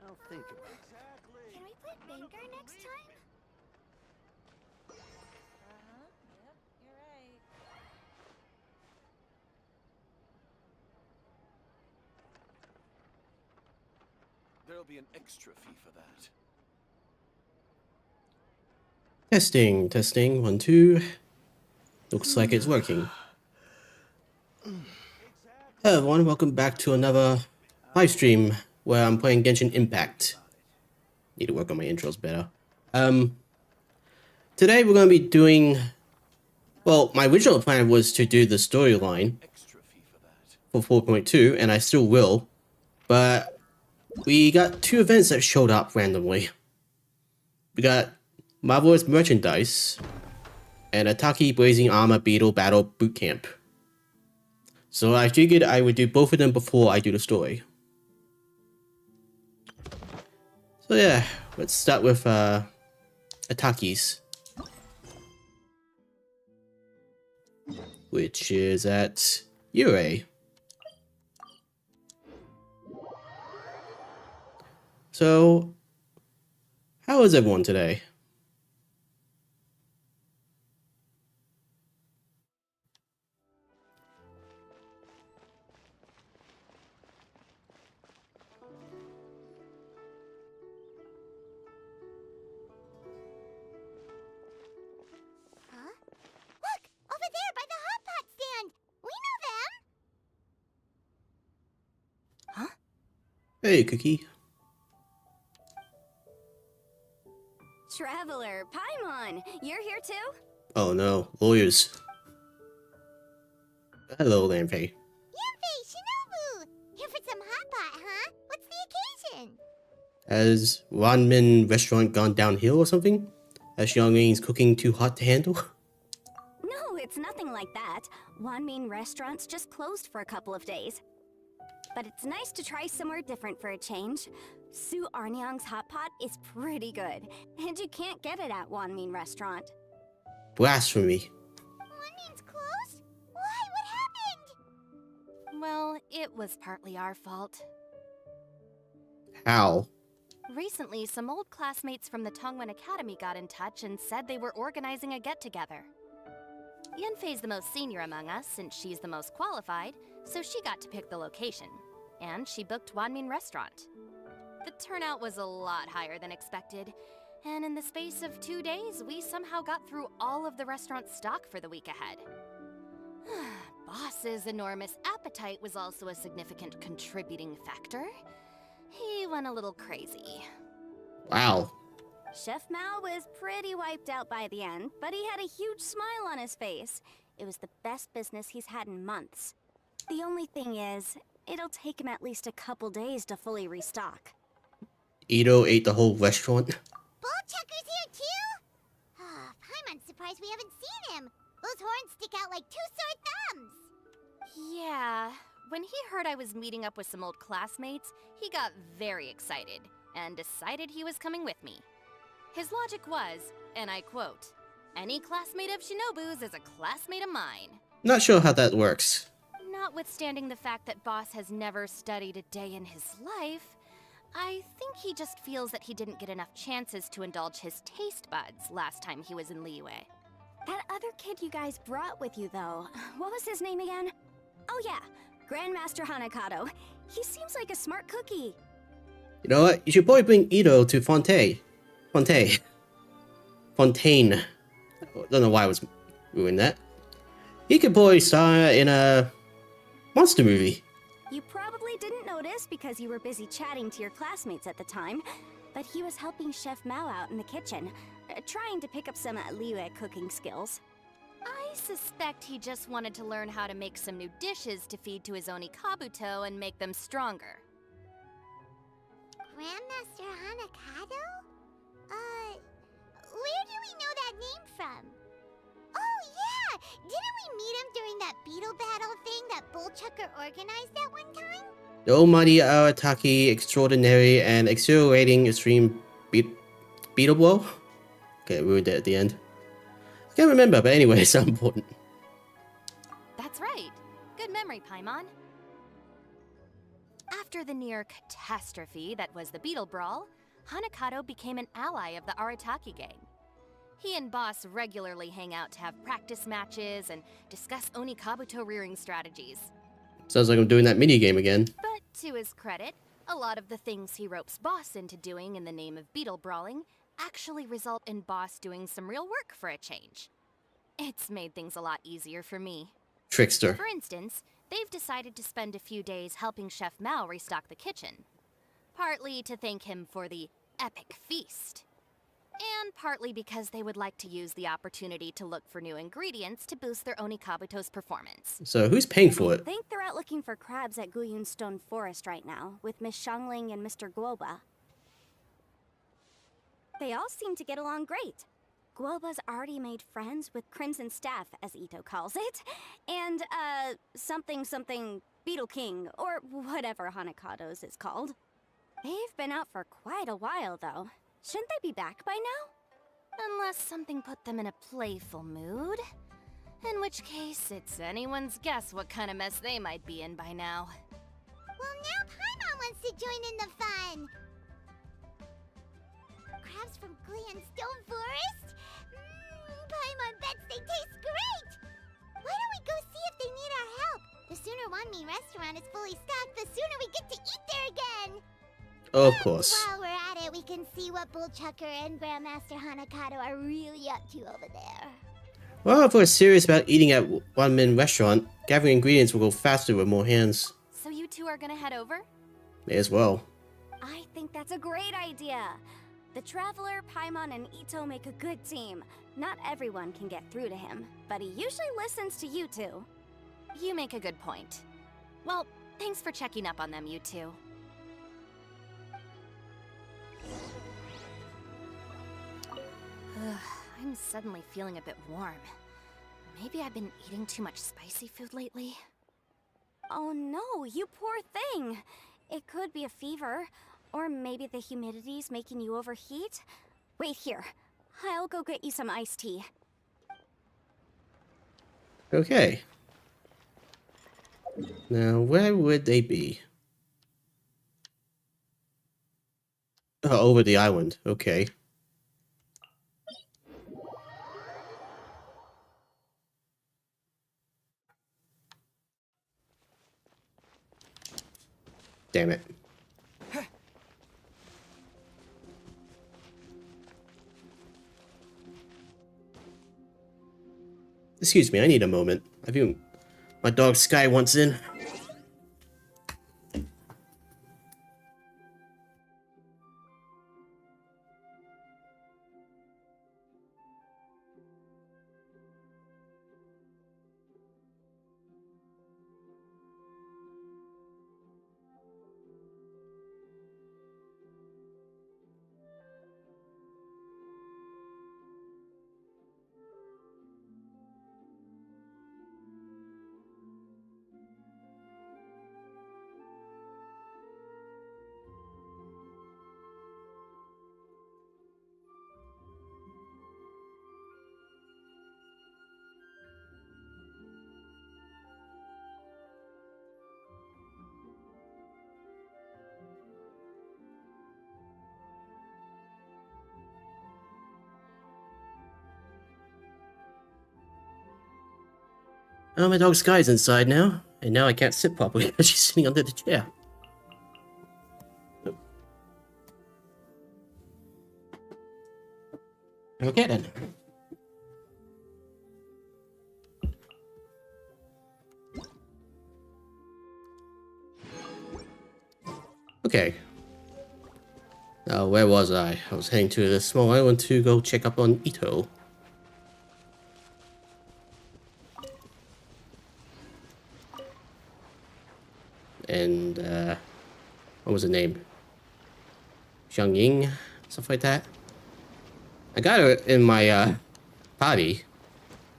I'll think about it. Can we play Banker next time? Yep, you're right. There'll be an extra fee for that. Testing, testing, 1, 2. Looks like it's working. Hello everyone, welcome back to another live stream where I'm playing Genshin Impact. Need to work on my intros better. Today we're going to be doing... Well, my original plan was to do the storyline for 4.2, and I still will. But we got 2 events that showed up randomly. We got Marvelous Merchandise and Ataki Blazing Armor Beetle Battle Bootcamp. So I figured I would do both of them before I do the story. So yeah, let's start with Ataki's, which is at Yurei. So, how is everyone today? Huh? Look! Over there by the hot pot stand! We know them! Huh? Hey, Cookie. Traveler, Paimon! You're here too? Oh no, lawyers. Hello, Lamfei. Yanfei, Shinobu! Here for some hot pot, huh? What's the occasion? Has ramen restaurant gone downhill or something? Has Xiangming's cooking too hot to handle? No, it's nothing like that. Wanmin restaurant's just closed for a couple of days. But it's nice to try somewhere different for a change. Su Arnyang's hot pot is pretty good, and you can't get it at Wanmin restaurant. Blasphemy. Wanmin's closed? Why? What happened? Well, it was partly our fault. How? Recently, some old classmates from the Tongwen Academy got in touch and said they were organizing a get-together. Yanfei's the most senior among us, since she's the most qualified, so she got to pick the location. And she booked Wanmin Restaurant. The turnout was a lot higher than expected, and in the space of 2 days, we somehow got through all of the restaurant's stock for the week ahead. Boss's enormous appetite was also a significant contributing factor. He went a little crazy. Wow. Chef Mao was pretty wiped out by the end, but he had a huge smile on his face. It was the best business he's had in months. The only thing is, it'll take him at least a couple days to fully restock. Ito ate the whole restaurant. Bullchucker's here too? Paimon's surprised we haven't seen him. Those horns stick out like 2 sore thumbs. Yeah, when he heard I was meeting up with some old classmates, he got very excited and decided he was coming with me. His logic was, and I quote, "Any classmate of Shinobu's is a classmate of mine." Not sure how that works. Notwithstanding the fact that Boss has never studied a day in his life, I think he just feels that he didn't get enough chances to indulge his taste buds last time he was in Liyue. That other kid you guys brought with you, though, what was his name again? Oh yeah, Grandmaster Hanakado. He seems like a smart cookie. You know what? You should probably bring Ito to Fontaine. I don't know why I was doing that. He could probably star in a monster movie. You probably didn't notice because you were busy chatting to your classmates at the time, but he was helping Chef Mao out in the kitchen, trying to pick up some Liyue cooking skills. I suspect he just wanted to learn how to make some new dishes to feed to his Oni Kabuto and make them stronger. Grandmaster Hanakado? Where do we know that name from? Oh yeah! Didn't we meet him during that beetle battle thing that Bullchucker organized at one time? The almighty Arataki, extraordinary and exhilarating extreme beetle blow? Okay, I ruined it at the end. I can't remember, but anyway, it's not important. That's right. Good memory, Paimon. After the near catastrophe that was the Beetle Brawl, Hanakato became an ally of the Arataki gang. He and Boss regularly hang out to have practice matches and discuss Onikabuto rearing strategies. Sounds like I'm doing that mini game again. But to his credit, a lot of the things he ropes Boss into doing in the name of beetle brawling actually result in Boss doing some real work for a change. It's made things a lot easier for me. Trickster. For instance, they've decided to spend a few days helping Chef Mao restock the kitchen. Partly to thank him for the epic feast. And partly because they would like to use the opportunity to look for new ingredients to boost their Onikabuto's performance. So who's paying for I it? think they're out looking for crabs at Guyun Stone Forest right now, with Miss Shangling and Mr. Guoba. They all seem to get along great. Guoba's already made friends with Crimson Staff, as Ito calls it, and, something Beetle King, or whatever Hanakado's is called. They've been out for quite a while, though. Shouldn't they be back by now? Unless something put them in a playful mood. In which case, it's anyone's guess what kind of mess they might be in by now. Well, now Paimon wants to join in the fun! Crabs from Guyun Stone Forest? Paimon bets they taste great! Why don't we go see if they need our help? The sooner Wanmin restaurant is fully stocked, the sooner we get to eat there again! Of course. While we're at it, we can see what Bullchucker and Grandmaster Hanakato are really up to over there. Well, if we're serious about eating at One Min Restaurant, gathering ingredients will go faster with more hands. So you two are gonna head over? May as well. I think that's a great idea. The Traveler, Paimon, and Ito make a good team. Not everyone can get through to him, but he usually listens to you two. You make a good point. Well, thanks for checking up on them, you two. I'm suddenly feeling a bit warm. Maybe I've been eating too much spicy food lately? Oh no, you poor thing! It could be a fever, or maybe the humidity's making you overheat. Wait here, I'll go get you some iced tea. Okay. Now, where would they be? Oh, over the island. Okay. Damn it. Excuse me, I need a moment. I think my dog Sky wants in. Oh, my dog Sky's inside now, and now I can't sit properly because she's sitting under the chair. Okay then. Okay. Now, where was I? I was heading to the small island to go check up on Ito. And, what was her name? Xiang Ying? Stuff like that. I got her in my, party.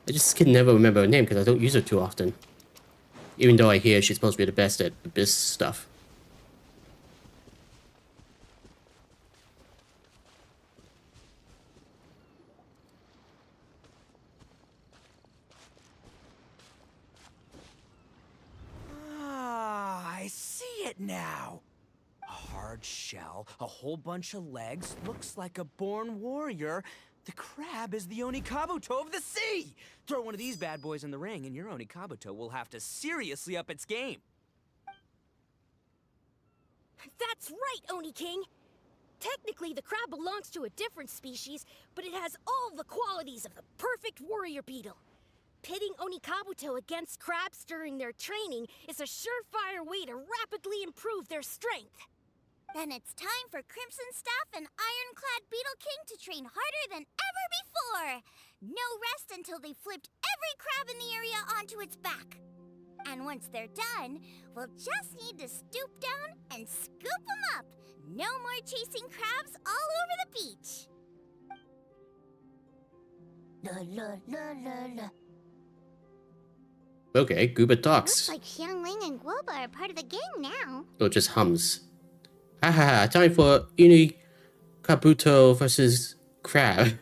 I just can never remember her name because I don't use her too often. Even though I hear she's supposed to be the best at abyss stuff. Ah, I see it it now. A hard shell, a whole bunch of legs, looks like a born warrior. The crab is the Onikabuto of the sea! Throw one of these bad boys in the ring and your Onikabuto will have to seriously up its game. That's right, Oni King! Technically, the crab belongs to a different species, but it has all the qualities of the perfect warrior beetle. Pitting Onikabuto against crabs during their training is a surefire way to rapidly improve their strength. Then it's time for Crimson Staff and Ironclad Beetle King to train harder than ever before. No rest until they've flipped every crab in the area onto its back. And once they're done, we'll just need to stoop down and scoop them up. No more chasing crabs all over the beach. La la la la la. Okay, Gooba Looks talks. like Xiangling and Guoba are part of the gang now. Or just hums. Haha, time for Kabuto versus Crab.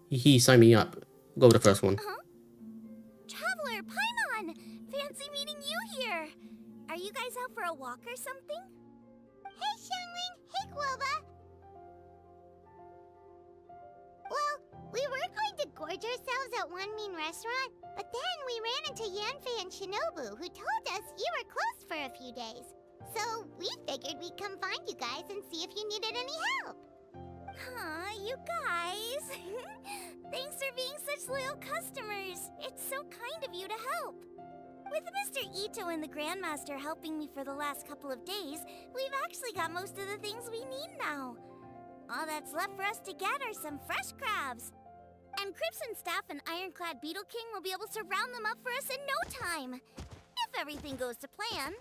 He sign me up. Go with the first one. Traveler, Paimon! Fancy meeting you here. Are you guys out for a walk or something? Hey, Xiangling! Hey, Guoba! Well, we were going to gorge ourselves at One Mean Restaurant, but then we ran into Yanfei and Shinobu, who told us you were closed for a few days. So we figured we'd come find you guys and see if you needed any help. Aw, you guys. Thanks for being such loyal customers. It's so kind of you to help. With Mr. Ito and the Grandmaster helping me for the last couple of days, we've actually got most of the things we need now. All that's left for us to get are some fresh crabs. And Crimson Staff and Ironclad Beetle King will be able to round them up for us in no time. If everything goes to plan.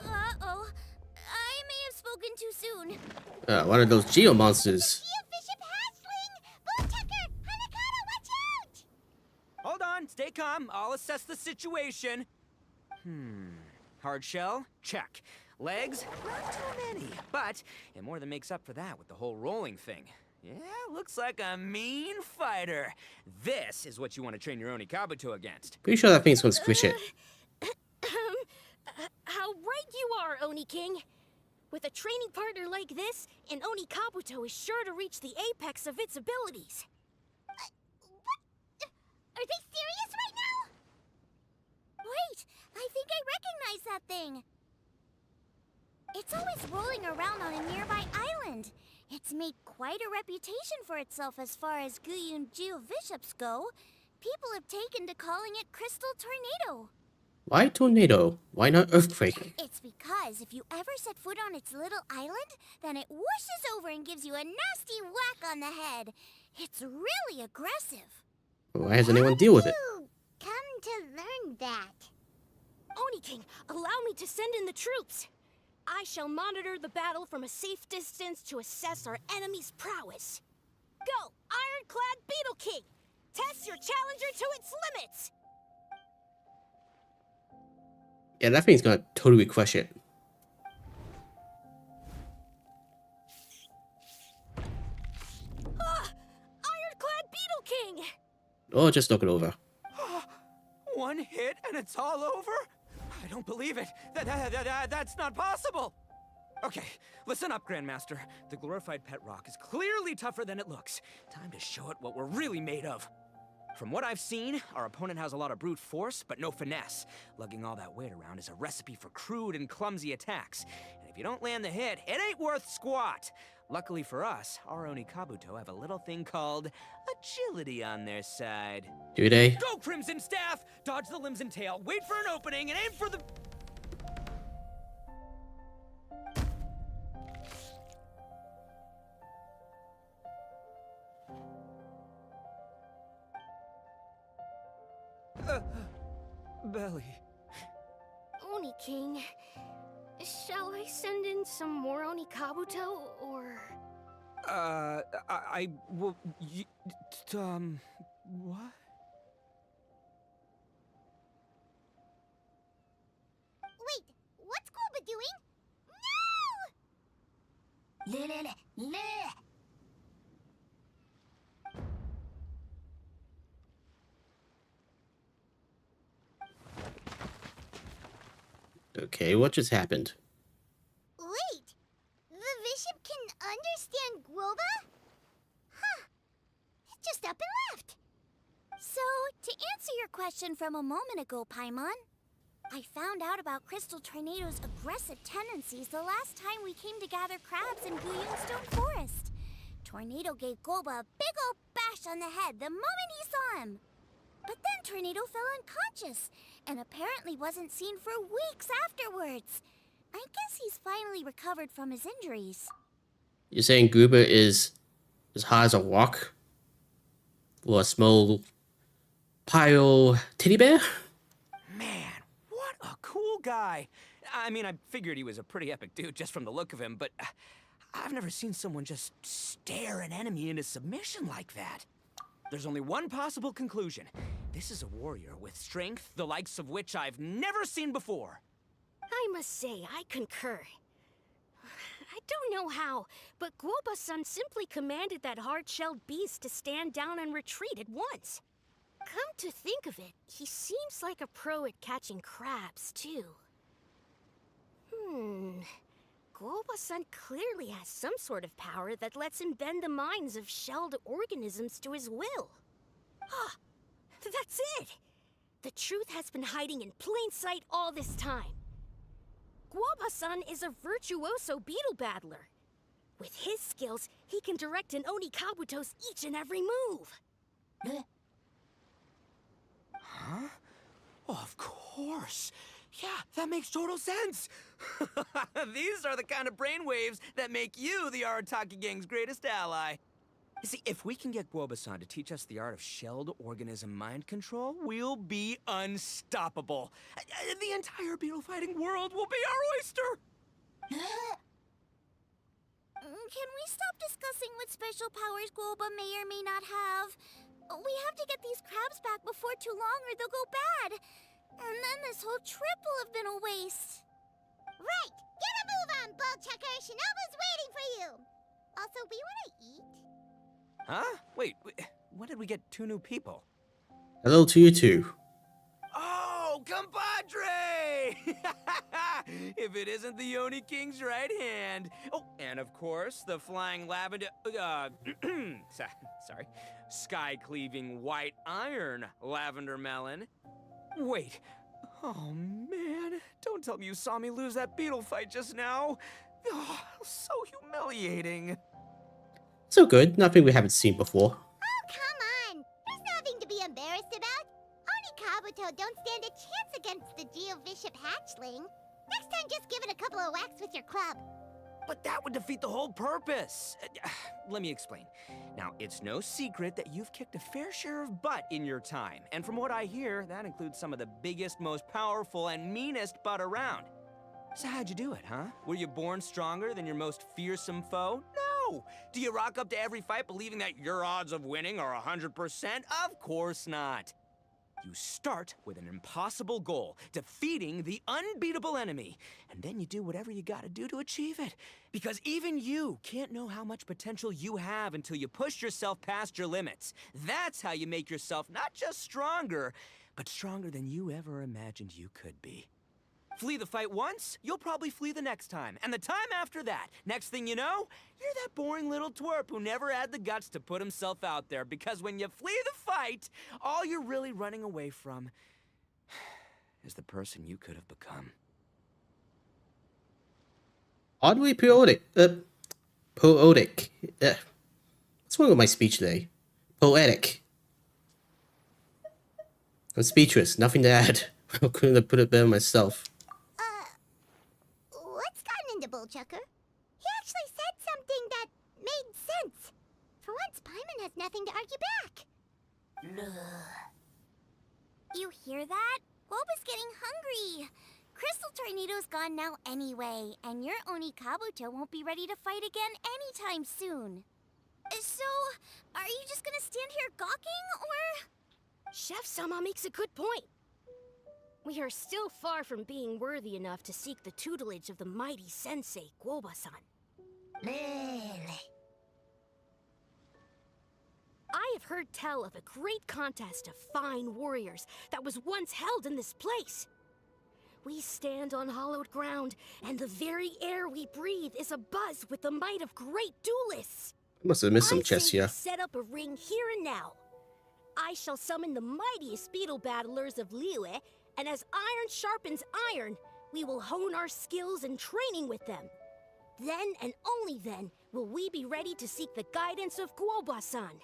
Uh-oh. I may have spoken too soon. One of those Geo monsters. Bishop Hatchling! Bulltucker! Hanakata, watch out! Hold on, stay calm. I'll assess the situation. Hard shell? Check. Legs? Not too many. But it more than makes up for that with the whole rolling thing. Yeah, looks like a mean fighter. This is what you want to train your Onikabuto against. Pretty sure that thing's gonna squish it. How right you are, Oni King! With a training partner like this, an Onikabuto is sure to reach the apex of its abilities. What? Are they serious right now? Wait, I think I recognize that thing. It's always rolling around on a nearby island. It's made quite a reputation for itself as far as Guyun Geoviships go. People have taken to calling it Crystal Tornado. Why tornado? Why not earthquake? It's because if you ever set foot on its little island, then it whooshes over and gives you a nasty whack on the head. It's really aggressive. Why has anyone deal with it? You come to learn that. Oni King, allow me to send in the troops. I shall monitor the battle from a safe distance to assess our enemy's prowess. Go, Ironclad Beetle King! Test your challenger to its limits! Yeah, that thing's gonna totally crush it. Ironclad Beetle King! Oh, just knock it over. One hit and it's all over? I don't believe it. That's not possible. Okay, listen up, Grandmaster. The glorified pet rock is clearly tougher than it looks. Time to show it what we're really made of. From what I've seen, our opponent has a lot of brute force, but no finesse. Lugging all that weight around is a recipe for crude and clumsy attacks. And if you don't land the hit, it ain't worth squat. Luckily for us, our Onikabuto have a little thing called agility on their side. Do they? Go, Crimson Staff! Dodge the limbs and tail, wait for an opening, and aim for the... Belly. Oni King, shall I send in some more Onikabuto, or... What? Wait, what's Guoba doing? No! Okay, what just happened? Wait, the bishop can understand Guoba? Huh. It just up and left. So, to answer your question from a moment ago, Paimon, I found out about Crystal Tornado's aggressive tendencies the last time we came to gather crabs in Stone Forest. Tornado gave Golba a big ol' bash on the head the moment he saw him. But then Tornado fell unconscious, and apparently wasn't seen for weeks afterwards. I guess he's finally recovered from his injuries. You're saying Goober is as hard as a rock? Or a small pile teddy bear? Man, what a cool guy. I mean, I figured he was a pretty epic dude just from the look of him, but I've never seen someone just stare an enemy into submission like that. There's only one possible conclusion. This is a warrior with strength, the likes of which I've never seen before. I must say, I concur. I don't know how, but Guoba-san simply commanded that hard-shelled beast to stand down and retreat at once. Come to think of it, he seems like a pro at catching crabs, too. Guoba-san clearly has some sort of power that lets him bend the minds of shelled organisms to his will. Ah, that's it! The truth has been hiding in plain sight all this time. Guoba-san is a virtuoso beetle battler. With his skills, he can direct an Oni Kabuto's each and every move. Huh? Oh, of course. Yeah, that makes total sense. These are the kind of brainwaves that make you the Arataki gang's greatest ally. You see, if we can get Guoba-san to teach us the art of shelled organism mind control, we'll be unstoppable. The entire beetle fighting world will be our oyster. Can we stop discussing what special powers Guoba may or may not have? We have to get these crabs back before too long or they'll go bad. And then this whole trip will have been a waste. Right! Get a move on, Bullchucker! Shinobu's waiting for you! Also, we wanna eat? Huh? Wait, when did we get 2 new people? Hello to you too. Oh, compadre! If it isn't the Oni King's right hand. Oh, and of course, the flying lavender, sorry, sky-cleaving white iron lavender melon. Wait, oh man, don't tell me you saw me lose that beetle fight just now. Oh, so humiliating. So good, nothing we haven't seen before. Oh, come on! There's nothing to be embarrassed about. Oni Kabuto don't stand a chance against the Geo-Bishop hatchling. Next time, just give it a couple of whacks with your club. But that would defeat the whole purpose. Let me explain. Now, it's no secret that you've kicked a fair share of butt in your time. And from what I hear, that includes some of the biggest, most powerful, and meanest butt around. So how'd you do it, huh? Were you born stronger than your most fearsome foe? No! Do you rock up to every fight believing that your odds of winning are 100%? Of course not. You start with an impossible goal, defeating the unbeatable enemy. And then you do whatever you gotta do to achieve it. Because even you can't know how much potential you have until you push yourself past your limits. That's how you make yourself not just stronger, but stronger than you ever imagined you could be. Flee the fight once, you'll probably flee the next time. And the time after that, next thing you know, you're that boring little twerp who never had the guts to put himself out there. Because when you flee the fight, all you're really running away from is the person you could have become. Oddly poetic. Poetic. What's wrong with my speech today? Poetic. I'm speechless, nothing to add. I couldn't have put it better myself. What's gotten into Bullchucker? He actually said something that made sense. For once, Paimon has nothing to argue back. You hear that? Guoba's getting hungry. Crystal Tornado's gone now anyway, and your Oni Kabuto won't be ready to fight again anytime soon. So, are you just gonna stand here gawking, or...? Chef-sama makes a good point. We are still far from being worthy enough to seek the tutelage of the mighty sensei, Guoba-san. I have heard tell of a great contest of fine warriors that was once held in this place. We stand on hallowed ground, and the very air we breathe is abuzz with the might of great duelists. I must have missed some I chests say we here. set up a ring here and now. I shall summon the mightiest beetle battlers of Liyue, and as iron sharpens iron, we will hone our skills and training with them. Then and only then will we be ready to seek the guidance of Guoba-san.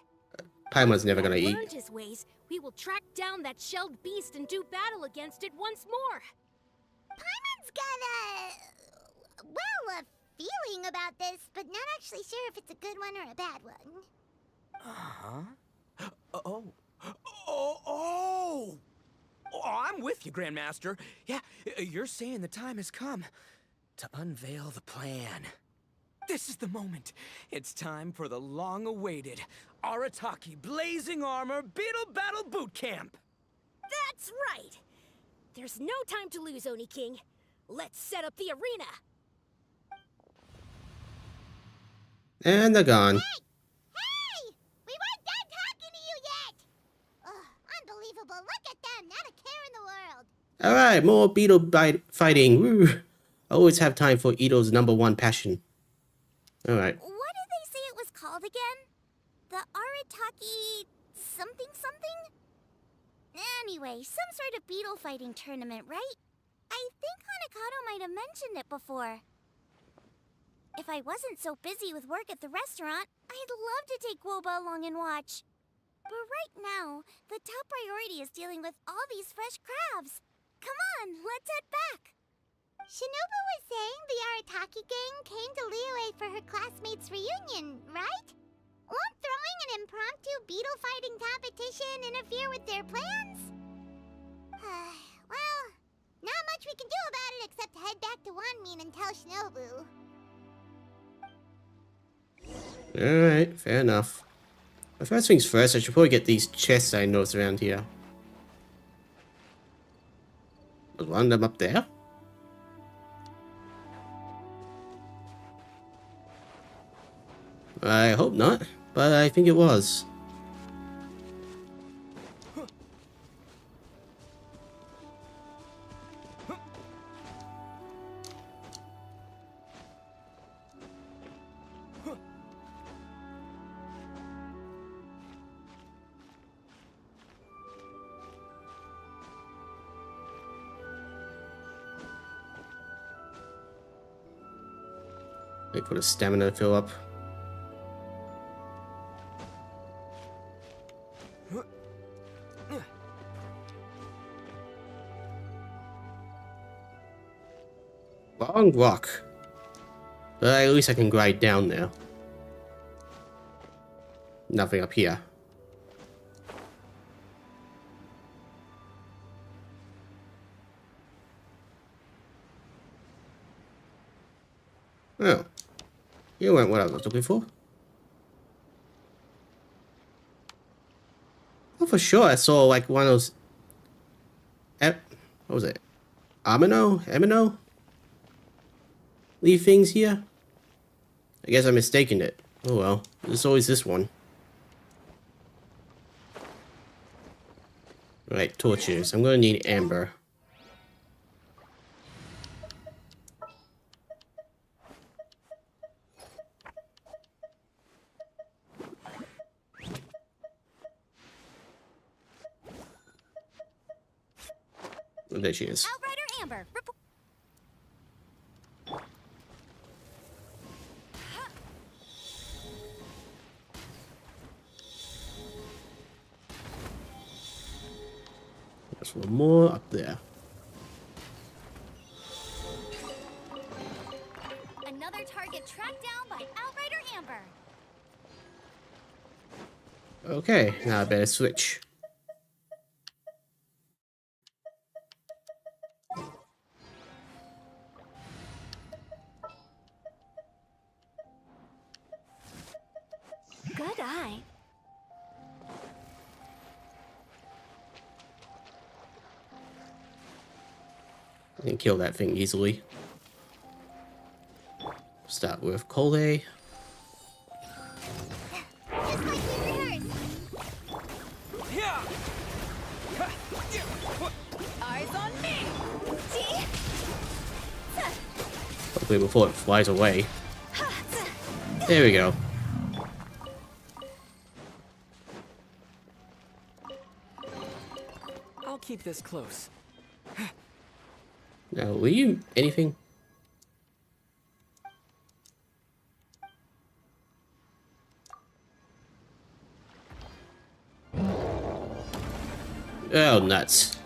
Paimon's never gonna Having eat. learned his ways, we will track down that shelled beast and do battle against it once more. Paimon's got a feeling about this, but not actually sure if it's a good one or a bad one. Oh, I'm with you, Grandmaster. Yeah, you're saying the time has come to unveil the plan. This is the moment. It's time for the long-awaited Arataki Blazing Armor Beetle Battle Boot Camp. That's right! There's no time to lose, Oni King. Let's set up the arena. And they're gone. Hey! We weren't done talking to you yet! Ugh, unbelievable. Look at them. Not a care in the world. Alright, more beetle fighting. Woo. I always have time for Ito's #1 passion. Alright. What did they say it was called again? The Arataki something something? Anyway, some sort of beetle fighting tournament, right? I think Hanakato might have mentioned it before. If I wasn't so busy with work at the restaurant, I'd love to take Guoba along and watch. But right now, the top priority is dealing with all these fresh crabs. Come on, let's head back. Shinobu was saying the Arataki gang came to Liyue for her classmates' reunion, right? Won't throwing an impromptu beetle fighting competition interfere with their plans? Well, not much we can do about it except head back to Wanmin and tell Shinobu. Alright, fair enough. But first things first, I should probably get these chests I noticed around here. Was one of them up there? I hope not, but I think it was. Wait for the stamina to fill up. Long walk. But at least I can glide down there. Nothing up here. Oh. You weren't what I was looking for. Oh, for sure I saw like one of those... what was it? Amino? Leaf things here? I guess I'm mistaken it. Oh well, there's always this one. Right, torches. I'm gonna need amber. Oh, there she is. Outrider Amber, There's one more up there. another target tracked down by Outrider Amber. Okay, now I better switch. Good eye. I can kill that thing easily. Start with Kole. Just like we rehearsed. Yeah! Eyes on me! See? Hopefully before it flies away. There we go. I'll keep this close. Now, will you anything? Oh, nuts.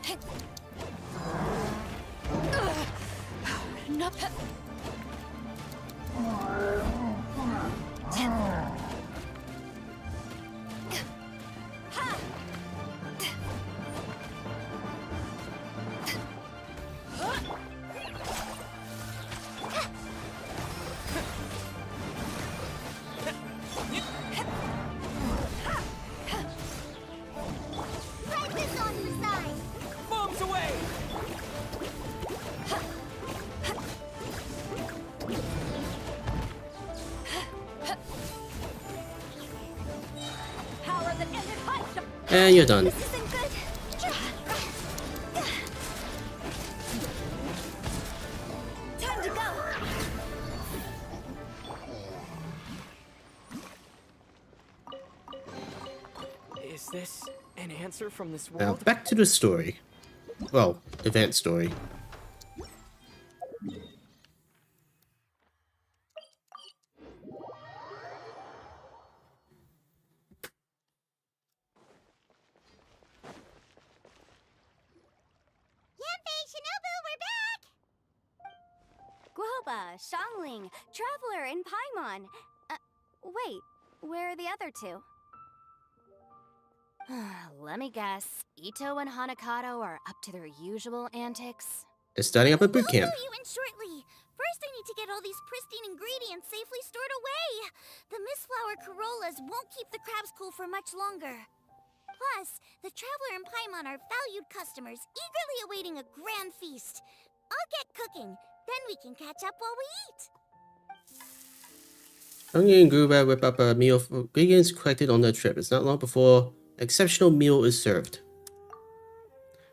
Right this on the side. Bombs away! Power that ended high. And you're done. This isn't good. Time to go. Is this an answer from this Now, world? back to the story. Well, event story. Yanfei, Shinobu, we're back! Guoba, Xiangling, Traveler, and Paimon. Wait, where are the other two? Let me guess. Ito and Hanakato are up to their usual antics. It's starting up a boot camp. We'll fill you in shortly. First, I need to get all these pristine ingredients safely stored away. The Mistflower Corollas won't keep the crabs cool for much longer. Plus, the Traveler and Paimon are valued customers, eagerly awaiting a grand feast. I'll get cooking, then we can catch up while we eat. Hungry and Guba whip up a meal for ingredients collected on their trip. It's not long before an exceptional meal is served.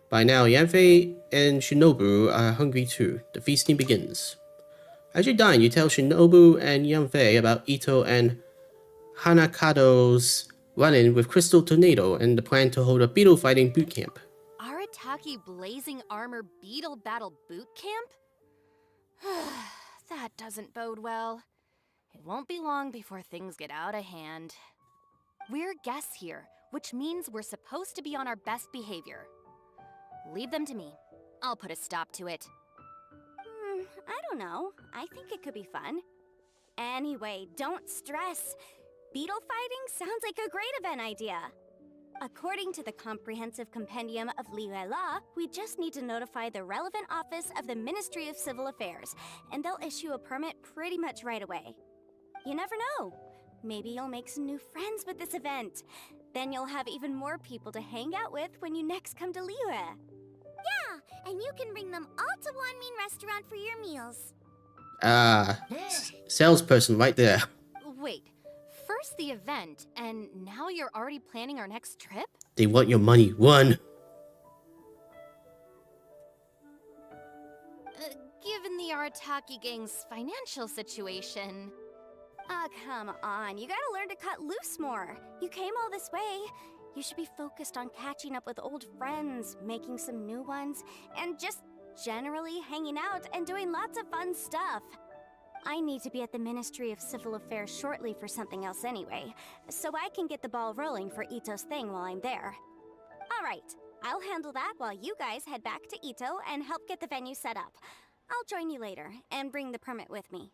By now, Yanfei and Shinobu are hungry too. The feasting begins. As you dine, you tell Shinobu and Yanfei about Ito and Hanakato's run-in with Crystal Tornado and the plan to hold a beetle fighting boot camp. Arataki Blazing Armor Beetle Battle Boot Camp? That doesn't bode well. It won't be long before things get out of hand. We're guests here, which means we're supposed to be on our best behavior. Leave them to me. I'll put a stop to it. I don't know. I think it could be fun. Anyway, don't stress. Beetle fighting sounds like a great event idea. According to the Comprehensive Compendium of Liyue Law, we just need to notify the relevant office of the Ministry of Civil Affairs, and they'll issue a permit pretty much right away. You never know. Maybe you'll make some new friends with this event. Then you'll have even more people to hang out with when you next come to Liyue. Yeah, and you can bring them all to Wanmin Restaurant for your meals. Salesperson right there. Wait, first the event, and now you're already planning our next trip? They want your money. One. Given the Arataki gang's financial situation... Ah, come on. You gotta learn to cut loose more. You came all this way. You should be focused on catching up with old friends, making some new ones, and just generally hanging out and doing lots of fun stuff. I need to be at the Ministry of Civil Affairs shortly for something else anyway, so I can get the ball rolling for Ito's thing while I'm there. Alright, I'll handle that while you guys head back to Ito and help get the venue set up. I'll join you later, and bring the permit with me.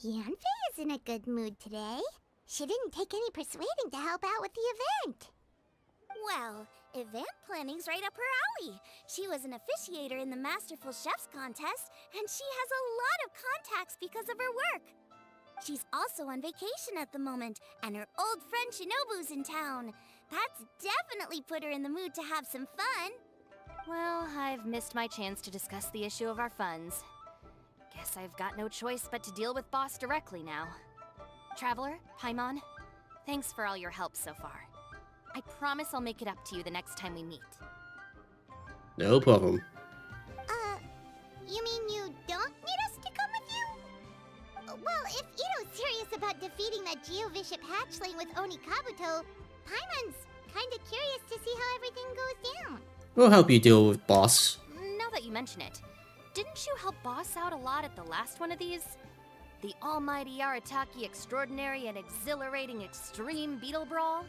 Yanfei is in a good mood today. She didn't take any persuading to help out with the event. Well, event planning's right up her alley. She was an officiator in the Masterful Chefs contest, and she has a lot of contacts because of her work. She's also on vacation at the moment, and her old friend Shinobu's in town. That's definitely put her in the mood to have some fun. Well, I've missed my chance to discuss the issue of our funds. Guess I've got no choice but to deal with Boss directly now. Traveler, Paimon, Thanks for all your help so far. I promise I'll make it up to you the next time we meet. No problem. You mean you don't need us to come with you? Well, if Ito's serious about defeating that Geovishap hatchling with Oni Kabuto, Paimon's kinda curious to see how everything goes down. We'll help you deal with boss. Now that you mention it, didn't you help Boss out a lot at the last one of these? The almighty Arataki extraordinary and exhilarating extreme beetle brawl?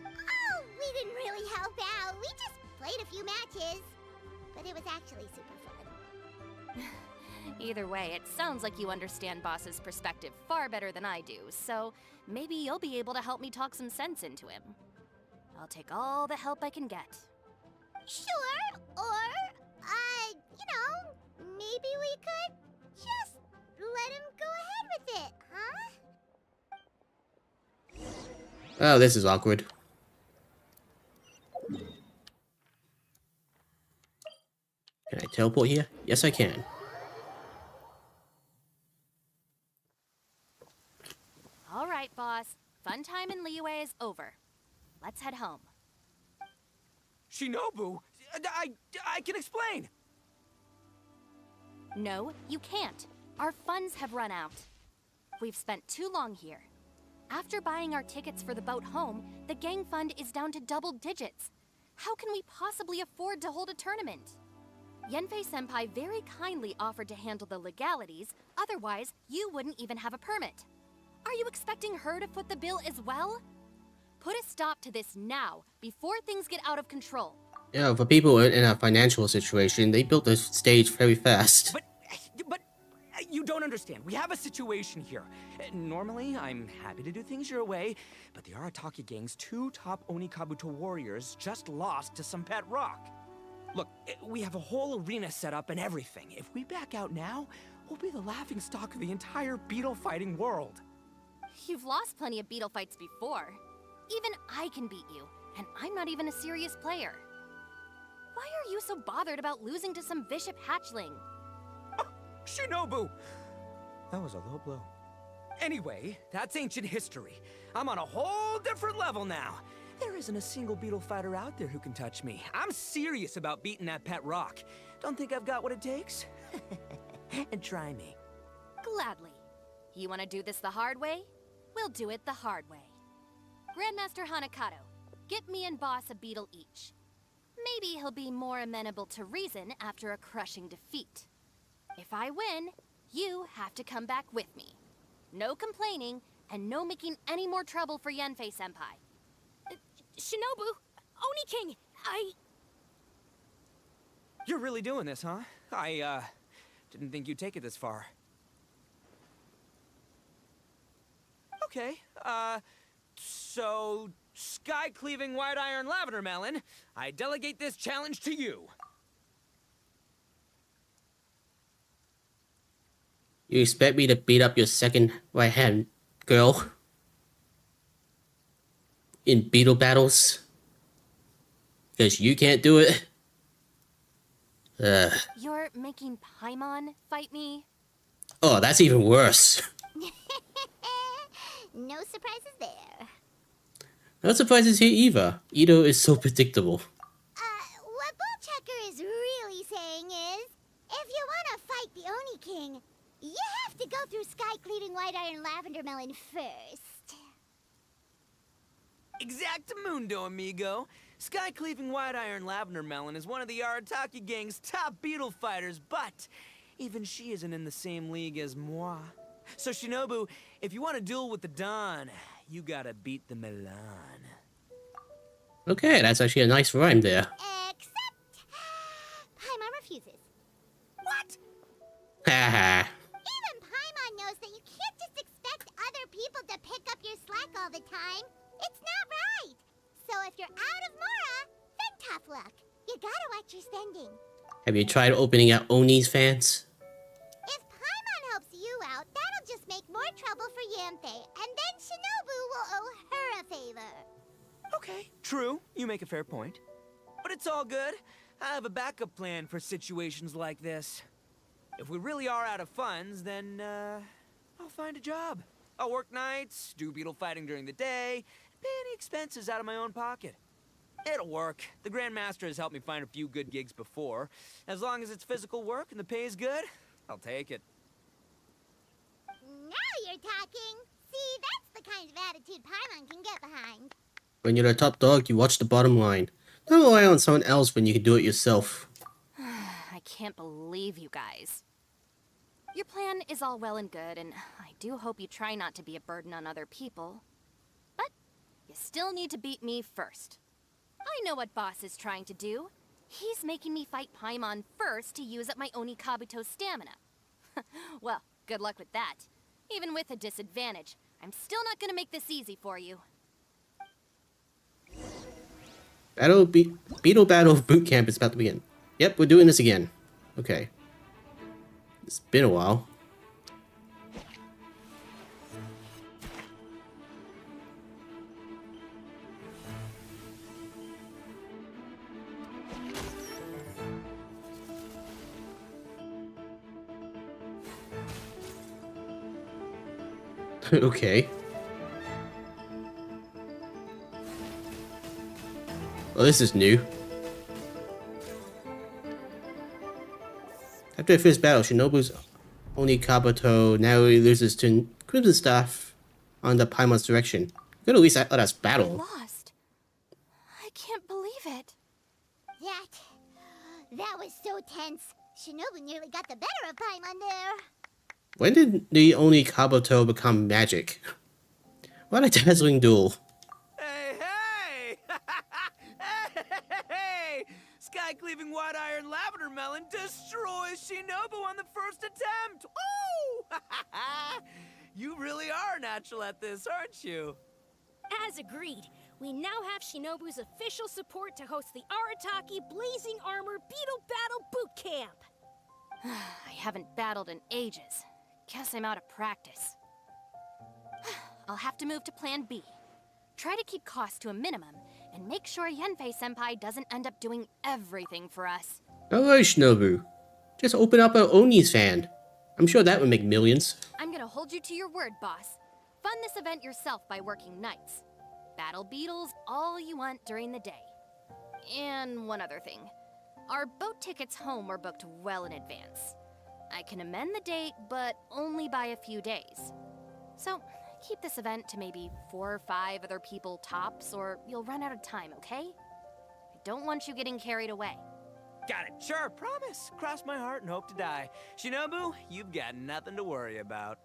Oh, we didn't really help out. We just played a few matches. But it was actually super fun. Either way, it sounds like you understand Boss's perspective far better than I do, so maybe you'll be able to help me talk some sense into him. I'll take all the help I can get. Sure, or, you know, maybe we could just let him go ahead with it, huh? Oh, this is awkward. Can I teleport here? Yes, I can. All right, Boss. Fun time in Liyue is over. Let's head home. Shinobu, I can explain. No, you can't. Our funds have run out. We've spent too long here. After buying our tickets for the boat home, the gang fund is down to double digits. How can we possibly afford to hold a tournament? Yenfei-senpai very kindly offered to handle the legalities, otherwise you wouldn't even have a permit. Are you expecting her to foot the bill as well? Put a stop to this now, before things get out of control. Yeah, for people in a financial situation, they built the stage very fast. But you don't understand. We have a situation here. Normally, I'm happy to do things your way, but the Arataki gang's 2 top Oni Kabuto warriors just lost to some pet rock. Look, we have a whole arena set up and everything. If we back out now, we'll be the laughingstock of the entire beetle fighting world. You've lost plenty of beetle fights before. Even I can beat you, and I'm not even a serious player. Why are you so bothered about losing to some Bishop hatchling? Shinobu! That was a low blow. Anyway, that's ancient history. I'm on a whole different level now. There isn't a single beetle fighter out there who can touch me. I'm serious about beating that pet rock. Don't think I've got what it takes? And try me. Gladly. You want to do this the hard way? We'll do it the hard way. Grandmaster Hanakato, get me and Boss a beetle each. Maybe he'll be more amenable to reason after a crushing defeat. If I win, you have to come back with me. No complaining, and no making any more trouble for Yenfei-senpai. Shinobu, Oni King, You're really doing this, huh? I didn't think you'd take it this far. Okay, so sky-cleaving white iron lavender melon, I delegate this challenge to you. You expect me to beat up your second right hand girl in beetle battles? Because you can't do it? You're making Paimon fight me? Oh, that's even worse. No surprises there. No surprises here either. Ito is so predictable. What Bullchecker is really saying is, if you want to fight the Oni King, you have to go through sky-cleaving white iron lavender melon first. Exactamundo, amigo. Sky-cleaving white iron lavender melon is one of the Arataki gang's top beetle fighters, but even she isn't in the same league as moi. So Shinobu, if you want to duel with the Don, you gotta beat the Milan. Okay, that's actually a nice rhyme there. Except, Paimon refuses. What? Haha. Even Paimon knows that you can't just expect other people to pick up your slack all the time. It's not right. So if you're out of Mora, then tough luck. You gotta watch your spending. Have you tried opening up Oni's fans? If Paimon helps you out, that'll just make more trouble for Yanthe, and then Shinobu will owe her a favor. Okay, true. You make a fair point. But it's all good. I have a backup plan for situations like this. If we really are out of funds, then, I'll find a job. I'll work nights, do beetle fighting during the day, pay any expenses out of my own pocket. It'll work. The Grandmaster has helped me find a few good gigs before. As long as it's physical work and the pay is good, I'll take it. Now you're talking. See, that's the kind of attitude Paimon can get behind. When you're the top dog, you watch the bottom line. Don't rely on someone else when you can do it yourself. I can't believe you guys. Your plan is all well and good, and I do hope you try not to be a burden on other people. But you still need to beat me first. I know what Boss is trying to do. He's making me fight Paimon first to use up my Oni Kabuto stamina. Well, good luck with that. Even with a disadvantage, I'm still not gonna make this easy for you. Beetle Battle Boot Camp is about to begin. Yep, we're doing this again. Okay. It's been a while. Okay. Well, this is new. After the first battle, Shinobu's Oni Kabuto narrowly loses to Crimson Staff on the Paimon's direction. Could at least let us battle. Lost. I can't believe it. That was so tense. Shinobu nearly got the better of Paimon there. When did the Oni Kabuto become magic? What a dazzling duel. Hey! Hey! Sky-cleaving white iron lavender melon destroys Shinobu on the first attempt! Woo! You really are natural at this, aren't you? As agreed, we now have Shinobu's official support to host the Arataki Blazing Armor Beetle Battle Boot Camp. I haven't battled in ages. Guess I'm out of practice. I'll have to move to Plan B. Try to keep costs to a minimum, and make sure Yanfei-senpai doesn't end up doing everything for us. Alright, Shinobu. Just open up an Oni's fan. I'm sure that would make millions. I'm gonna hold you to your word, boss. Fund this event yourself by working nights. Battle beetles all you want during the day. And one other thing. Our boat tickets home were booked well in advance. I can amend the date, but only by a few days. So, keep this event to maybe 4 or 5 other people tops, or you'll run out of time, okay? I don't want you getting carried away. Got it. Sure, promise. Cross my heart and hope to die. Shinobu, you've got nothing to worry about.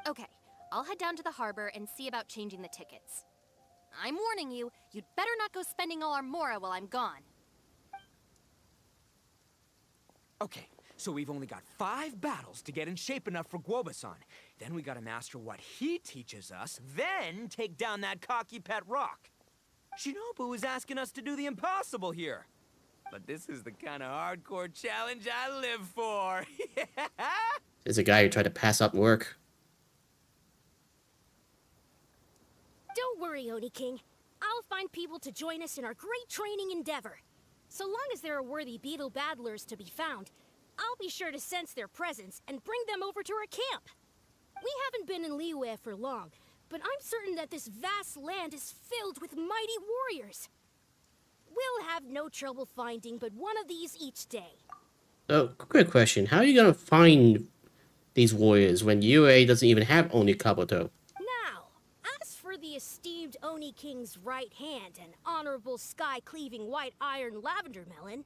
Okay, I'll head down to the harbor and see about changing the tickets. I'm warning you, you'd better not go spending all our mora while I'm gone. Okay, so we've only got 5 battles to get in shape enough for Guoba-san. Then we gotta master what he teaches us, then take down that cocky pet rock. Shinobu is asking us to do the impossible here. But this is the kind of hardcore challenge I live for. There's a guy who tried to pass up work. Don't worry, Oni King. I'll find people to join us in our great training endeavor. So long as there are worthy beetle battlers to be found, I'll be sure to sense their presence and bring them over to our camp. We haven't been in Liyue for long, but I'm certain that this vast land is filled with mighty warriors. We'll have no trouble finding but one of these each day. Oh, quick question. How are you gonna find these warriors when UA doesn't even have Oni Kabuto? Now, as for the esteemed Oni King's right hand and honorable sky-cleaving white iron lavender melon...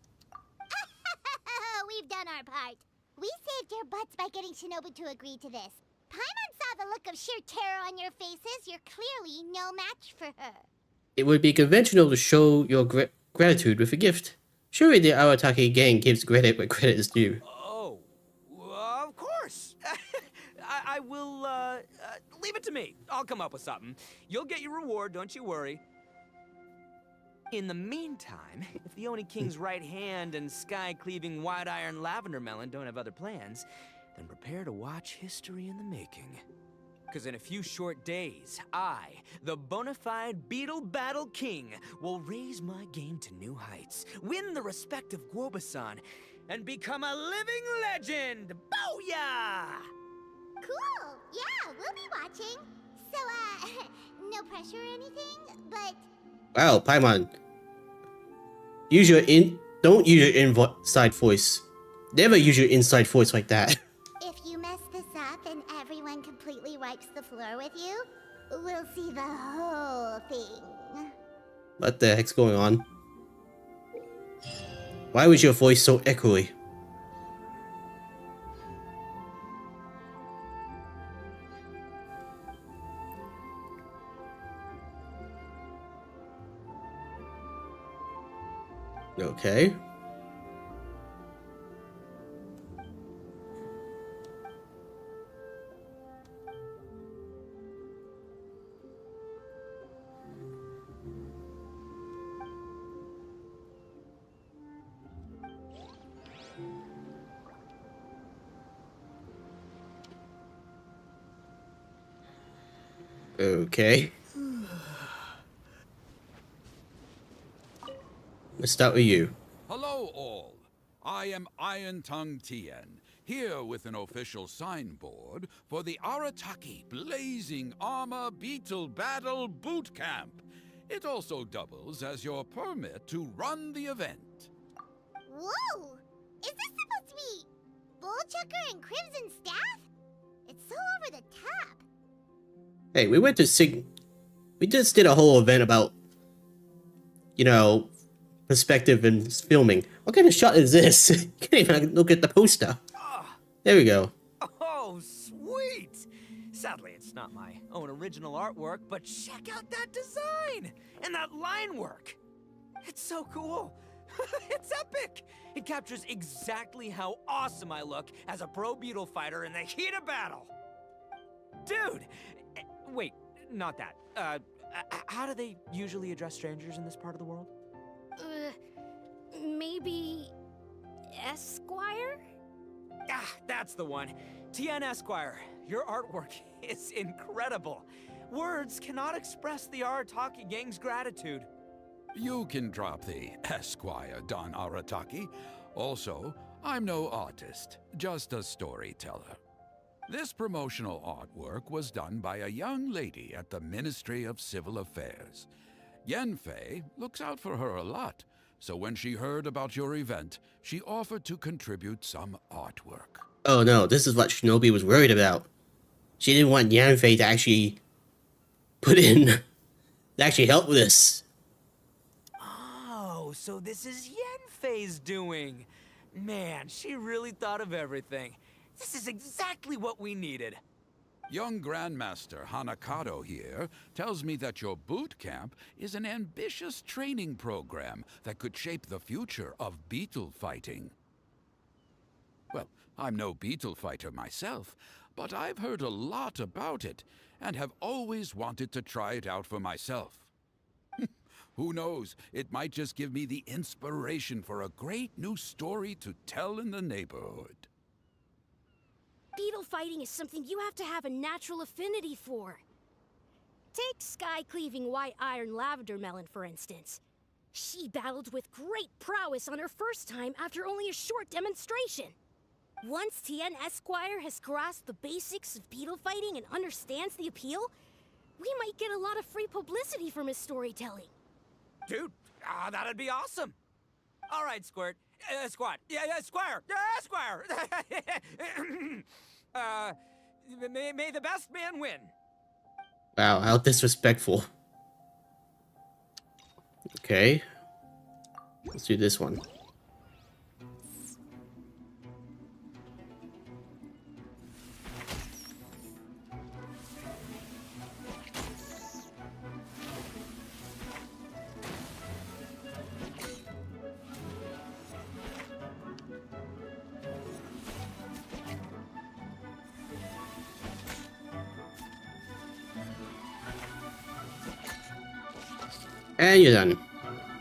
We've done our part. We saved your butts by getting Shinobu to agree to this. Paimon saw the look of sheer terror on your faces. You're clearly no match for her. It would be conventional to show your gratitude with a gift. Surely the Arataki gang gives credit where credit is due. Oh, of course. I will, leave it to me. I'll come up with something. You'll get your reward, don't you worry. In the meantime, if the Oni King's right hand and sky-cleaving white iron lavender melon don't have other plans, then prepare to watch history in the making. Because in a few short days, I, the bona fide Beetle Battle King, will raise my game to new heights, win the respect of Guoba-san, and become a living legend! Booyah! Cool. Yeah, we'll be watching. So, no pressure or anything, but Wow, Paimon. Don't use your inside voice. Never use your inside voice like that. if you mess this up and everyone completely wipes the floor with you, we'll see the whole thing. What the heck's going on? Why was your voice so echoey? Okay. Okay. Let's start with you. Hello, all. I am Iron Tongue Tien, here with an official signboard for the Arataki Blazing Armor Beetle Battle Boot Camp. It also doubles as your permit to run the event. Whoa! Is this supposed to be Bullchucker and Crimson Staff? It's so over the top. Hey, we went to we just did a whole event about, you know, perspective and filming. What kind of shot is this? You can't even look at the poster. There we go. Oh, sweet! Sadly, it's not my own original artwork, but check out that design! And that line work! It's so cool! It's epic! It captures exactly how awesome I look as a pro beetle fighter in the heat of battle! Dude! Wait, not that. How do they usually address strangers in this part of the world? Maybe Esquire? Ah, that's the one. Tien Esquire, your artwork is incredible. Words cannot express the Arataki gang's gratitude. You can drop the Esquire, Don Arataki. Also, I'm no artist, just a storyteller. This promotional artwork was done by a young lady at the Ministry of Civil Affairs. Yenfei looks out for her a lot, so when she heard about your event, she offered to contribute some artwork. Oh no, this is what Shinobi was worried about. She didn't want Yanfei to actually to actually help with this. Oh, so this is Yenfei's doing. Man, she really thought of everything. This is exactly what we needed. Young Grandmaster Hanakado here tells me that your boot camp is an ambitious training program that could shape the future of beetle fighting. Well, I'm no beetle fighter myself, but I've heard a lot about it and have always wanted to try it out for myself. Who knows, it might just give me the inspiration for a great new story to tell in the neighborhood. Beetle fighting is something you have to have a natural affinity for. Take sky-cleaving white iron lavender melon, for instance. She battled with great prowess on her first time after only a short demonstration. Once Tien Esquire has grasped the basics of beetle fighting and understands the appeal, we might get a lot of free publicity from his storytelling. Dude, that'd be awesome. All right, Squirt. Squad. Yeah, Squire. Squire. May the best man win. Wow, how disrespectful. Okay. Let's do this one. And you're done.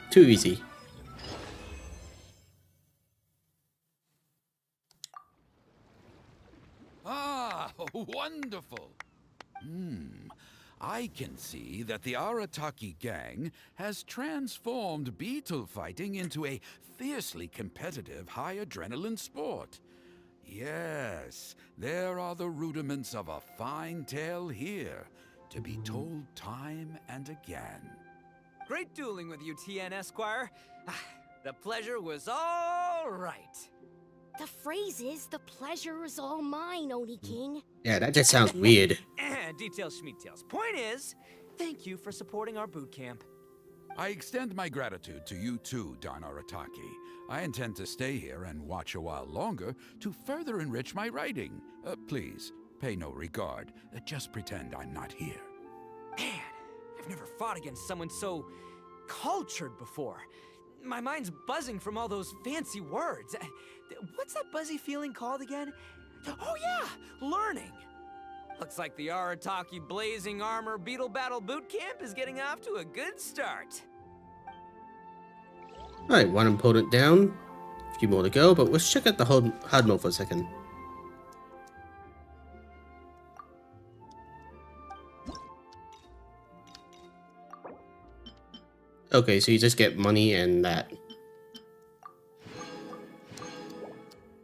Too easy. Ah, wonderful. I can see that the Arataki gang has transformed beetle fighting into a fiercely competitive high-adrenaline sport. Yes, there are the rudiments of a fine tale here. to be told time and again. Great dueling with you, TN Esquire. The pleasure was all right. The phrase is, the pleasure is all mine, Oni King. Yeah, that just sounds weird. Details, schmeetails. Point is, thank you for supporting our boot camp. I extend my gratitude to you too, Don Arataki. I intend to stay here and watch a while longer to further enrich my writing. Please, pay no regard. Just pretend I'm not here. Man, I've never fought against someone so cultured before. My mind's buzzing from all those fancy words. What's that buzzy feeling called again? Oh yeah, learning. Looks like the Arataki Blazing Armor Beetle Battle Boot Camp is getting off to a good start. Alright, one opponent down. A few more to go, but let's check out the hard mode for a second. Okay, so you just get money and that.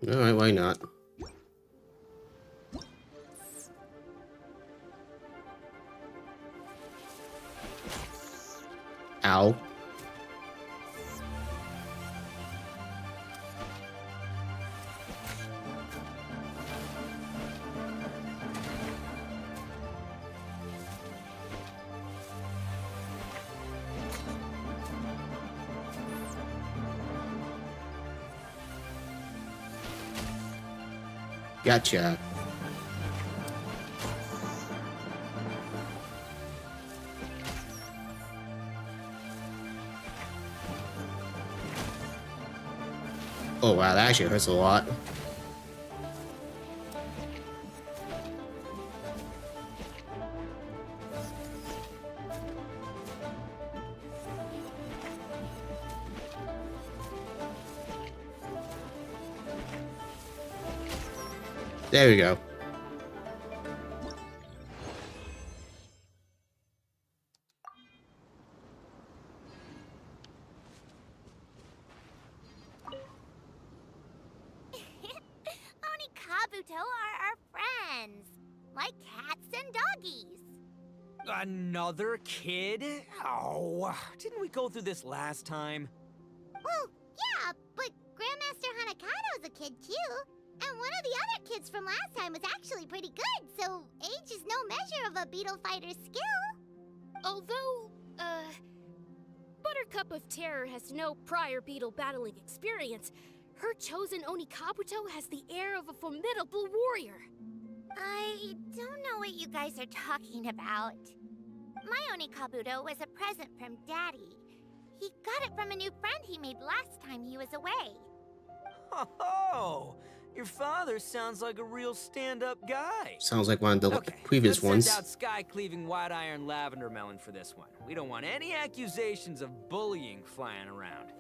Alright, why not? Ow. Gotcha. Oh wow, that actually hurts a lot. There we go. Oni Kabuto are our friends. Like cats and doggies. Another kid? Oh, didn't we go through this last time? Well, yeah, but Grandmaster Hanakado's a kid too. And one of the other kids from last time was actually pretty good, so age is no measure of a beetle fighter's skill. Although, Buttercup of Terror has no prior beetle battling experience, her chosen Oni Kabuto has the air of a formidable warrior. I don't know what you guys are talking about. My Oni Kabuto was a present from Daddy. He got it from a new friend he made last time he was away. Oh, your father sounds like a real stand-up guy. Sounds like one of the Okay, previous let's ones. send out Sky-Cleaving White Iron Lavender Melon for this one. We don't want any accusations of bullying flying around.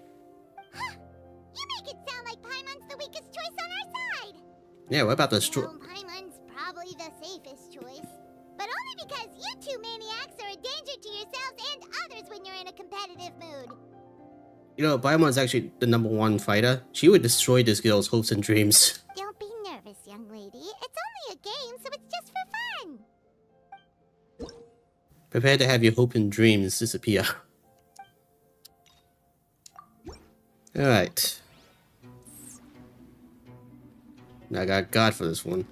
You make it sound like Paimon's the weakest choice on our side. Yeah, what about the Well, Paimon's probably the safest choice. But only because you two maniacs are a danger to yourselves and others when you're in a competitive mood. You know, Baimon's actually the #1 fighter. She would destroy this girl's hopes and dreams. Don't be nervous, young lady. It's only a game, so it's just for fun. Prepare to have your hope and dreams disappear. Alright. Now I got God for this one.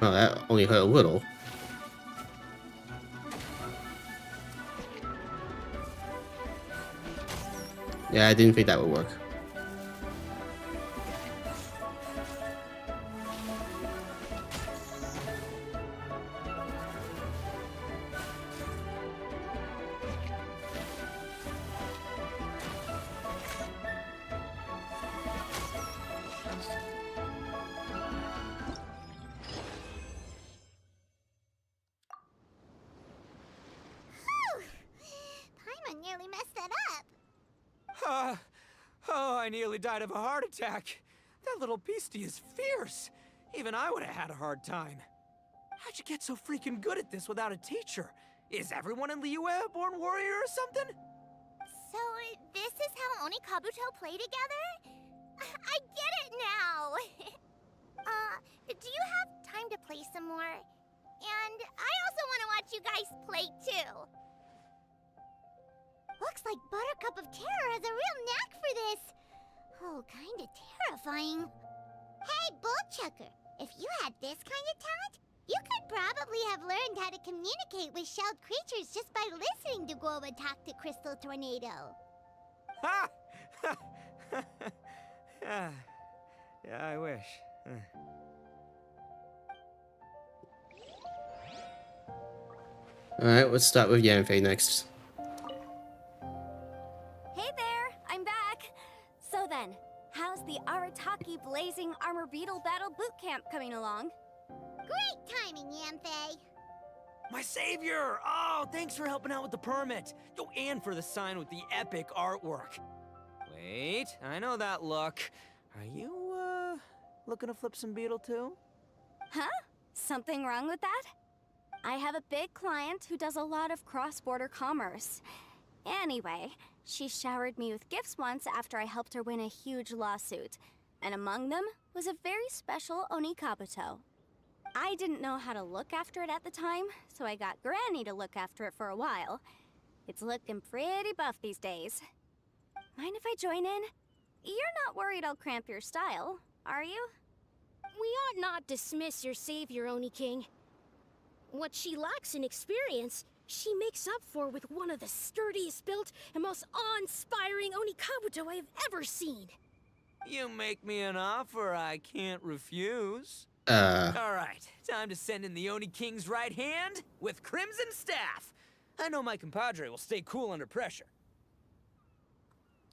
Oh, that only hurt a little. Yeah, I didn't think that would work. Paimon nearly messed that up. Oh, I nearly died of a heart attack. That little beastie is fierce. Even I would have had a hard time. How'd you get so freaking good at this without a teacher? Is everyone in Liyue a born warrior or something? So, this is how Oni Kabuto play together? I get it now! Do you have time to play some more? And I also want to watch you guys play too. Looks like Buttercup of Terror has a real knack for this. Oh, kinda terrifying. Hey, Bullchucker, if you had this kind of talent, you could probably have learned how to communicate with shelled creatures just by listening to Guoba talk to Crystal Tornado. Ha! Yeah, I wish. Alright, let's start with Yanfei next. Hey there, I'm back. So then, how's the Arataki Blazing Armor Beetle Battle Boot Camp coming along? Great timing, Yanfei. My savior! Oh, thanks for helping out with the permit. Oh, and for the sign with the epic artwork. Wait, I know that look. Are you, looking to flip some beetle too? Huh? Something wrong with that? I have a big client who does a lot of cross-border commerce. Anyway, she showered me with gifts once after I helped her win a huge lawsuit. And among them was a very special Oni Kabuto. I didn't know how to look after it at the time, so I got Granny to look after it for a while. It's looking pretty buff these days. Mind if I join in? You're not worried I'll cramp your style, are you? We ought not dismiss your savior, Oni King. What she lacks in experience, she makes up for with one of the sturdiest built and most awe-inspiring Oni Kabuto I have ever seen. You make me an offer I can't refuse. Alright, time to send in the Oni King's right hand with Crimson Staff. I know my compadre will stay cool under pressure.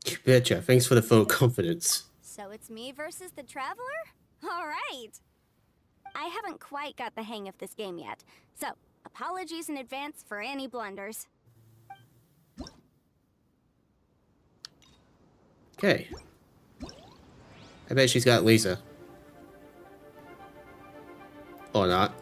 You betcha. Thanks for the full confidence. So it's me versus the Traveler? Alright! I haven't quite got the hang of this game yet, so apologies in advance for any blunders. Okay. I bet she's got Lisa. Or not.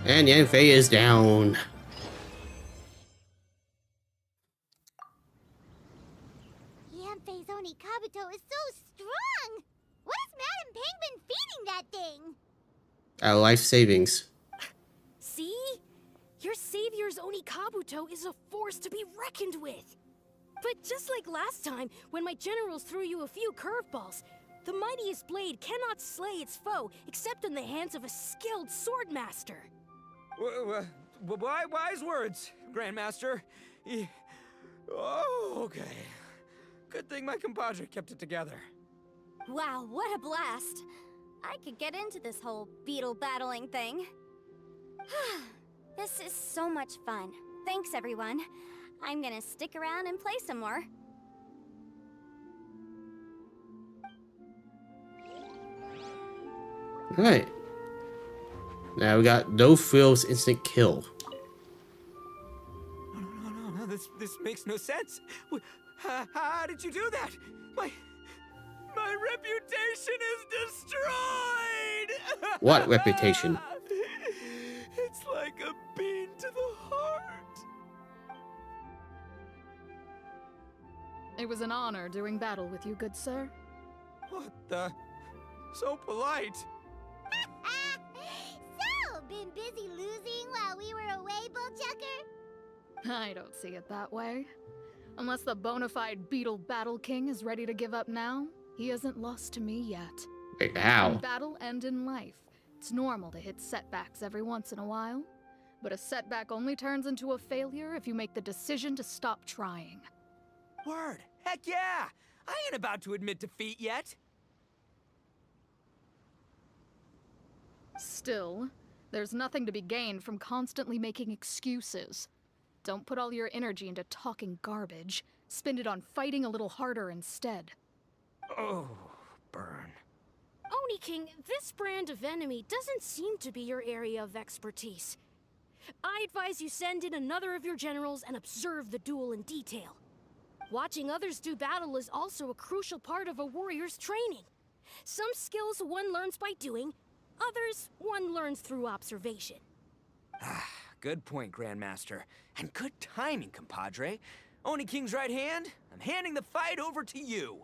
And Yanfei is down. Yanfei's Oni Kabuto is so strong! What is Madam Penguin feeding that thing? Our life savings. See? Your savior's Oni Kabuto is a force to be reckoned with. But just like last time, when my generals threw you a few curveballs, the mightiest blade cannot slay its foe except in the hands of a skilled swordmaster. Wise words, Grandmaster. Oh, okay. Good thing my compadre kept it together. Wow, what a blast! I could get into this whole beetle battling thing. This is so much fun. Thanks, everyone. I'm gonna stick around and play some more. Alright. Now we got no frills instant kill. No, this makes no sense. How did you do that? My reputation is destroyed! What reputation? It's like a bean to the heart. It was an honor doing battle with you, good sir. What the? So polite. So, been busy losing while we were away, Bullchucker? I don't see it that way. Unless the bona fide Beetle Battle King is ready to give up now, he hasn't lost to me yet. Wait, how? In battle and in life, it's normal to hit setbacks every once in a while. But a setback only turns into a failure if you make the decision to stop trying. Word. Heck yeah! I ain't about to admit defeat yet. Still, there's nothing to be gained from constantly making excuses. Don't put all your energy into talking garbage. Spend it on fighting a little harder instead. Oh, burn. Oni King, this brand of enemy doesn't seem to be your area of expertise. I advise you send in another of your generals and observe the duel in detail. Watching others do battle is also a crucial part of a warrior's training. Some skills one learns by doing, others one learns through observation. Good point, Grandmaster. And good timing, compadre. Oni King's right hand, I'm handing the fight over to you.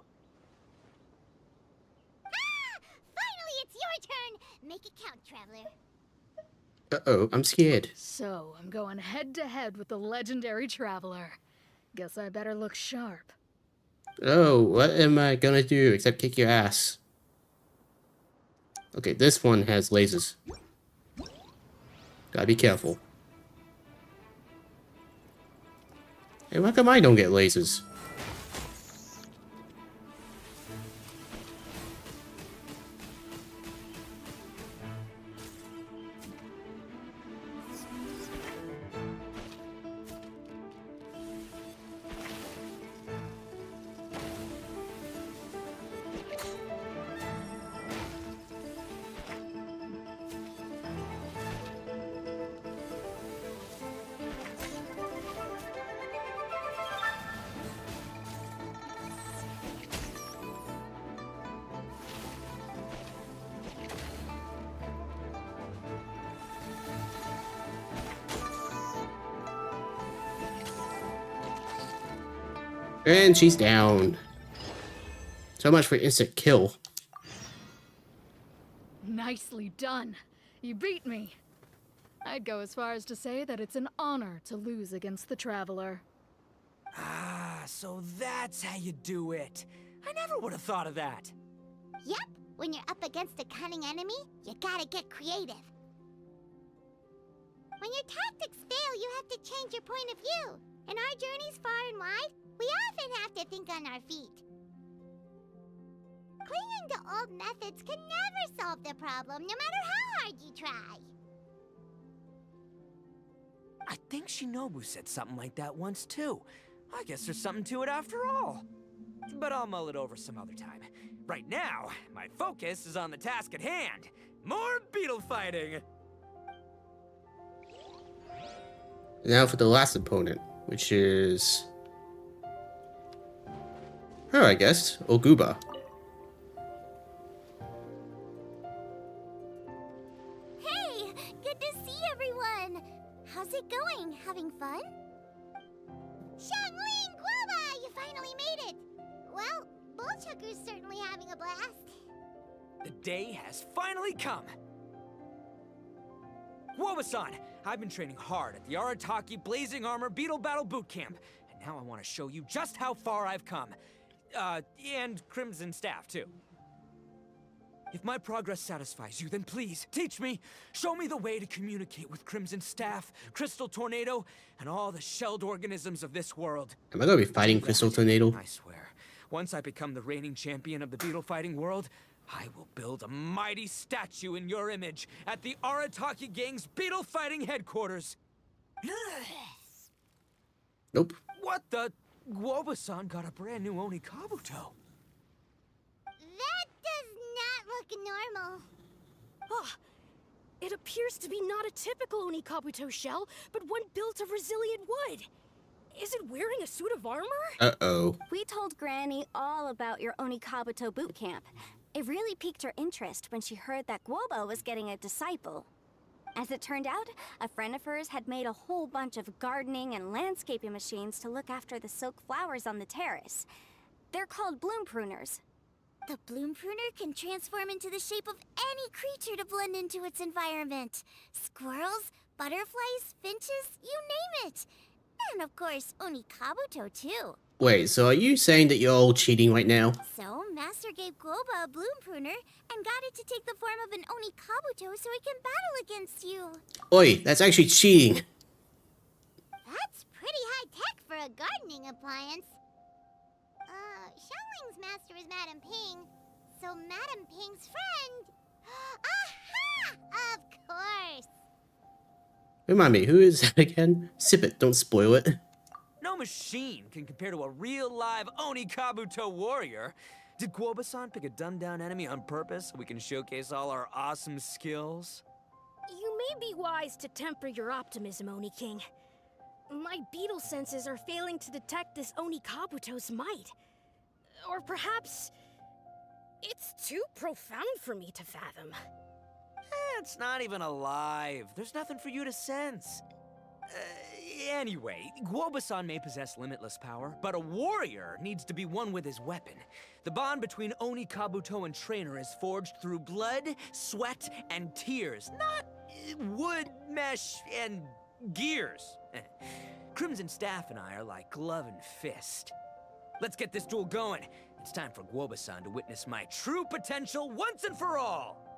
Finally, it's your turn! Make it count, Traveler. Uh-oh, I'm scared. So, I'm going head-to-head with the legendary Traveler. Guess I better look sharp. Oh, what am I gonna do except kick your ass? Okay, this one has lasers. Gotta be careful. Hey, why come I don't get lasers? And she's down. So much for instant kill. Nicely done. You beat me. I'd go as far as to say that it's an honor to lose against the Traveler. Ah, so that's how you do it. I never would have thought of that. Yep, when you're up against a cunning enemy, you gotta get creative. When your tactics fail, you have to change your point of view. In our journeys far and wide, we often have to think on our feet. Clinging to old methods can never solve the problem, no matter how hard you try. I think Shinobu said something like that once too. I guess there's something to it after all. But I'll mull it over some other time. Right now, my focus is on the task at hand. More beetle fighting! Now for the last opponent, which is her, I guess, Oguba. Hey, good to see everyone. How's it going? Having fun? Xiangling Guoba, you finally made it. Well, Bullchucker's certainly having a blast. The day has finally come! Woba-san, I've been training hard at the Arataki Blazing Armor Beetle Battle Boot Camp, and now I want to show you just how far I've come. And Crimson Staff, too. If my progress satisfies you, then please, teach me, show me the way to communicate with Crimson Staff, Crystal Tornado, and all the shelled organisms of this world. Am I gonna be fighting Crystal Tornado? I swear, once I become the reigning champion of the beetle fighting world, I will build a mighty statue in your image at the Arataki Gang's beetle fighting headquarters. Nope. What the? Woba-san got a brand new Oni Kabuto. That does not look normal. Oh, it appears to be not a typical Oni Kabuto shell, but one built of resilient wood. Is it wearing a suit of armor? Uh-oh. We told Granny all about your Onikabuto boot camp. It really piqued her interest when she heard that Guoba was getting a disciple. As it turned out, a friend of hers had made a whole bunch of gardening and landscaping machines to look after the silk flowers on the terrace. They're called bloom pruners. The bloom pruner can transform into the shape of any creature to blend into its environment. Squirrels, butterflies, finches, you name it. And of course, Onikabuto too. Wait, so are you saying that you're all cheating right now? So, Master gave Guoba a bloom pruner and got it to take the form of an Onikabuto so it can battle against you. Oi, that's actually cheating. That's pretty high-tech for a gardening appliance. Xiangling's master is Madame Ping, so Madame Ping's friend... Aha! Of course! Remind me, who is that again? Sip it, don't spoil it. No machine can compare to a real live Oni Kabuto warrior. Did Guoba-san pick a dumbed-down enemy on purpose so we can showcase all our awesome skills? You may be wise to temper your optimism, Oni King. My beetle senses are failing to detect this Oni Kabuto's might. Or perhaps it's too profound for me to fathom. It's not even alive. There's nothing for you to sense. Anyway, Guoba-san may possess limitless power, but a warrior needs to be one with his weapon. The bond between Oni Kabuto and trainer is forged through blood, sweat, and tears, not wood, mesh, and gears. Crimson Staff and I are like glove and fist. Let's get this duel going. It's time for Guoba-san to witness my true potential once and for all.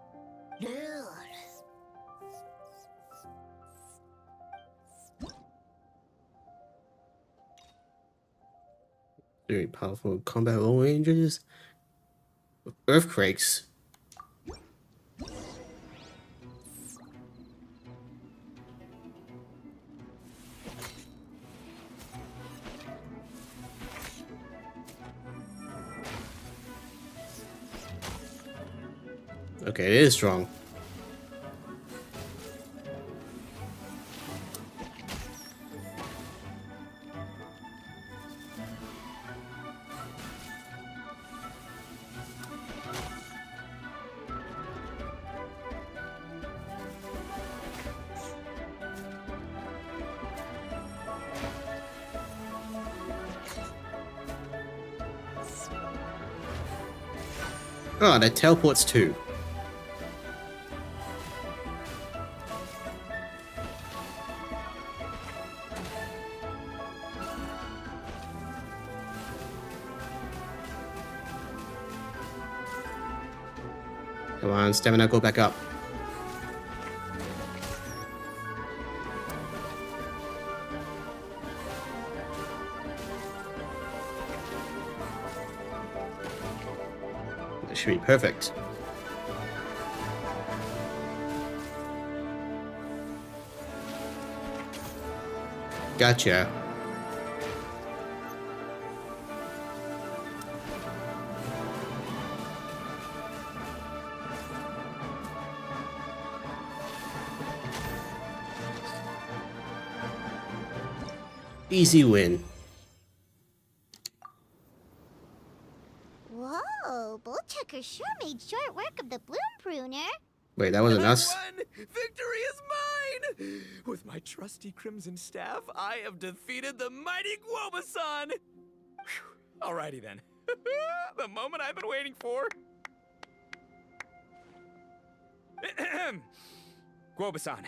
Very powerful combat long ranges. Earthquakes. Okay, it is strong. Oh, that teleports too. Come on, stamina, go back up. That should be perfect. Gotcha. Easy win. Whoa, Bullchucker sure made short work of the Bloom Pruner. Wait, that wasn't us? Won! Victory is mine! With my trusty Crimson Staff, I have defeated the mighty Guoba-san! Whew. Alrighty then. The moment I've been waiting for. Guoba-san,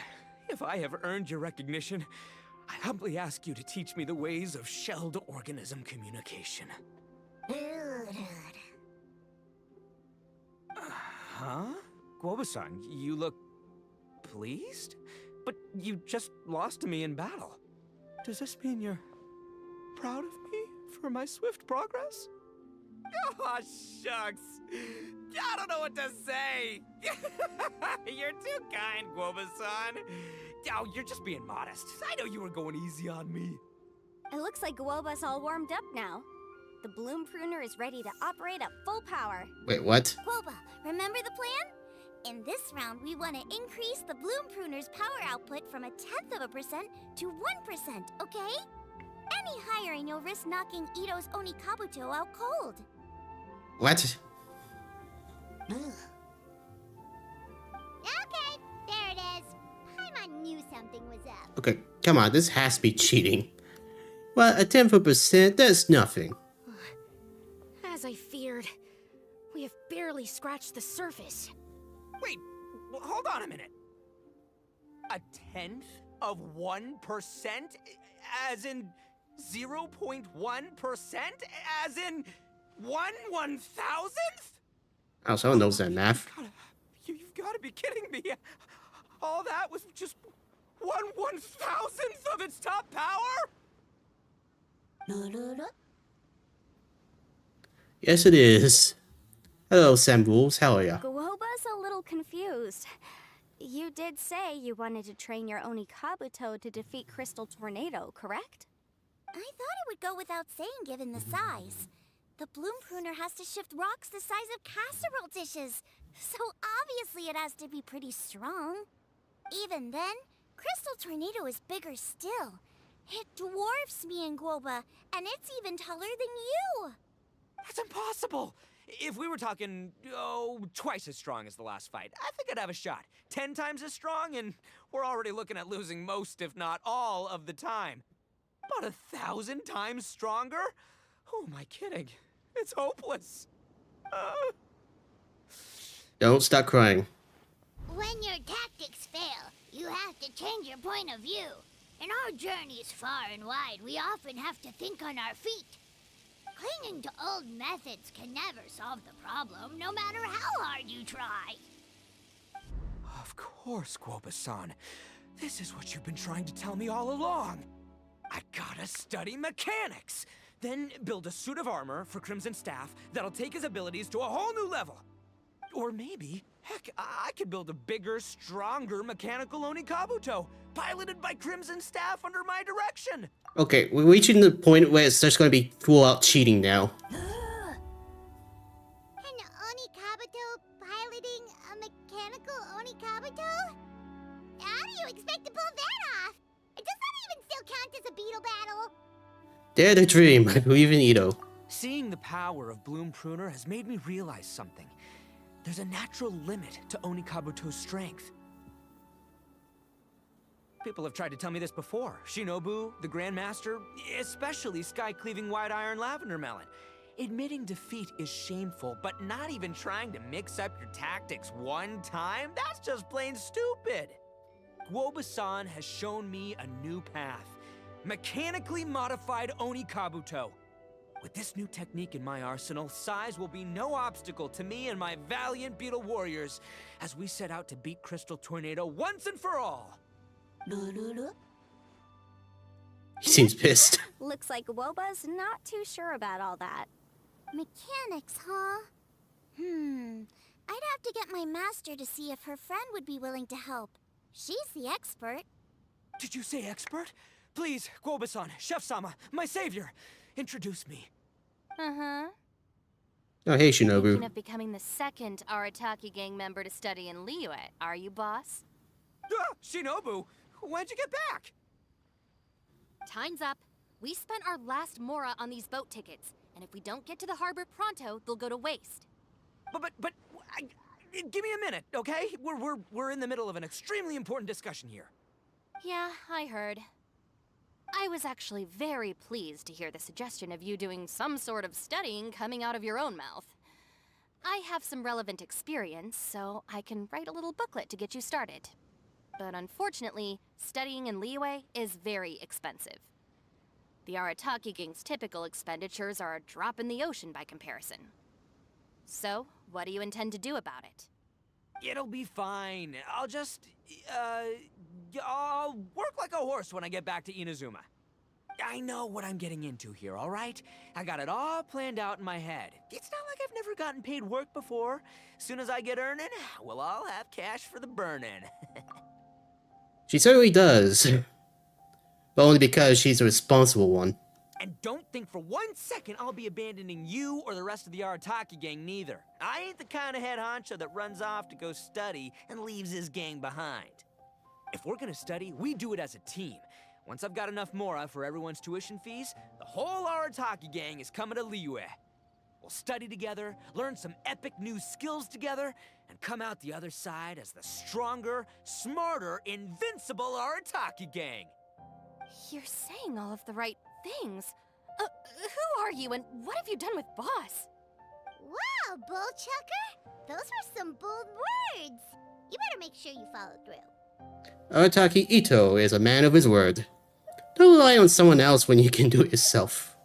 if I have earned your recognition, I humbly ask you to teach me the ways of shelled organism communication. Huh? Guoba-san, you look pleased? But you just lost to me in battle. Does this mean you're proud of me for my swift progress? Oh, shucks. I don't know what to say. You're too kind, Guoba-san. Oh, you're just being modest. I know you were going easy on me. It looks like Guoba's all warmed up now. The Bloom Pruner is ready to operate at full power. Wait, what? Guoba, remember the plan? In this round, we want to increase the Bloom Pruner's power output from 0.1% to 1%, okay? Any higher and you'll risk knocking Ito's Oni Kabuto out cold. What? Okay, there it is. Paimon knew something was up. Okay, come on, this has to be cheating. Well, a 10%, that's nothing. As I feared, we have barely scratched the surface. Wait, hold on a minute. 1/10 of 1%? As in 0.1%? As in 1/1000th? Oh, someone knows that math. You've got to be kidding me. All that was just 1/1000th of its top power? Yes, it is. Hello, Sam Rules. How are ya? Guoba's a little confused. You did say you wanted to train your Oni Kabuto to defeat Crystal Tornado, correct? I thought it would go without saying given the size. The bloom pruner has to shift rocks the size of casserole dishes, so obviously it has to be pretty strong. Even then, Crystal Tornado is bigger still. It dwarfs me and Guoba, and it's even taller than you. That's impossible! If we were talking, twice as strong as the last fight, I think I'd have a shot. 10 times as strong, and we're already looking at losing most, if not all, of the time. About 1,000 times stronger? Who am I kidding? It's hopeless. Don't stop crying. When your tactics fail, you have to change your point of view. In our journeys far and wide, we often have to think on our feet. Clinging to old methods can never solve the problem, no matter how hard you try. Of course, Guoba-san. This is what you've been trying to tell me all along. I gotta study mechanics, then build a suit of armor for Crimson Staff that'll take his abilities to a whole new level. Or maybe, heck, I could build a bigger, stronger mechanical Oni Kabuto, piloted by Crimson Staff under my direction. Okay, we're reaching the point where it's just going to be full-out cheating now. An Oni Kabuto piloting a mechanical Oni Kabuto? How do you expect to pull that off? Does that even still count as a beetle battle? Dare to dream, I believe in Ito. Seeing the power of Bloom Pruner has made me realize something. There's a natural limit to Oni Kabuto's strength. People have tried to tell me this before. Shinobu, the Grandmaster, especially Sky-Cleaving White Iron Lavender Melon. Admitting defeat is shameful, but not even trying to mix up your tactics one time? That's just plain stupid! Guoba-san has shown me a new path. Mechanically modified Oni Kabuto. With this new technique in my arsenal, size will be no obstacle to me and my valiant beetle warriors as we set out to beat Crystal Tornado once and for all. He seems pissed. Looks like Woba's not too sure about all that. Mechanics, huh? I'd have to get my master to see if her friend would be willing to help. She's the expert. Did you say expert? Please, Guoba-san, Chef-sama, my savior, introduce me. Uh-huh. Oh, hey, Thinking Shinobu. of becoming the second Arataki gang member to study in Liyue, are you, boss? Shinobu, when'd you get back? Time's up. We spent our last mora on these boat tickets, and if we don't get to the harbor pronto, they'll go to waste. Give me a minute, okay? We're in the middle of an extremely important discussion here. Yeah, I heard. I was actually very pleased to hear the suggestion of you doing some sort of studying coming out of your own mouth. I have some relevant experience, so I can write a little booklet to get you started. But unfortunately, studying in Liyue is very expensive. The Arataki gang's typical expenditures are a drop in the ocean by comparison. So, what do you intend to do about it? It'll be fine. I'll just, I'll work like a horse when I get back to Inazuma. I know what I'm getting into here, all right? I got it all planned out in my head. It's not like I've never gotten paid work before. Soon as I get earning, we'll all have cash for the burning. She certainly does. But only because she's a responsible one. And don't think for 1 second I'll be abandoning you or the rest of the Arataki gang neither. I ain't the kind of head honcho that runs off to go study and leaves his gang behind. If we're gonna study, we do it as a team. Once I've got enough mora for everyone's tuition fees, the whole Arataki gang is coming to Liyue. We'll study together, learn some epic new skills together, and come out the other side as the stronger, smarter, invincible Arataki gang. You're saying all of the right things. Who are you and what have you done with Boss? Wow, Bullchucker! Those were some bold words. You better make sure you follow through. Arataki Ito is a man of his word. Don't rely on someone else when you can do it yourself.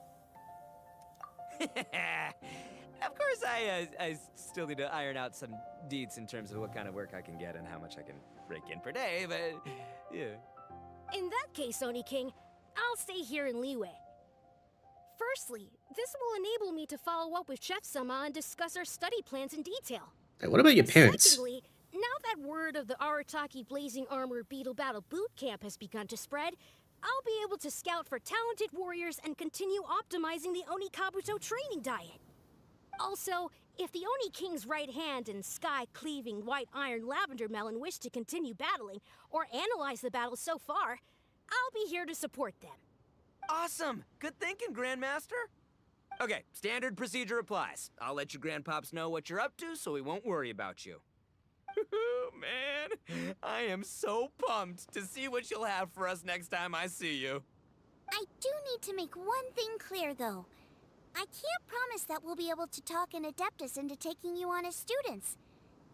Of course, I still need to iron out some deets in terms of what kind of work I can get and how much I can rake in per day, but yeah. In that case, Oni King, I'll stay here in Liyue. Firstly, this will enable me to follow up with Chef Sama and discuss our study plans in detail. Hey, what about your parents? Secondly, now that word of the Arataki Blazing Armor Beetle Battle Boot Camp has begun to spread, I'll be able to scout for talented warriors and continue optimizing the Oni Kabuto training diet. Also, if the Oni King's right hand and sky-cleaving white iron lavender melon wish to continue battling or analyze the battle so far, I'll be here to support them. Awesome! Good thinking, Grandmaster. Okay, standard procedure applies. I'll let your grandpops know what you're up to so we won't worry about you. Man, I am so pumped to see what you'll have for us next time I see you. I do need to make one thing clear, though. I can't promise that we'll be able to talk an Adeptus into taking you on as students.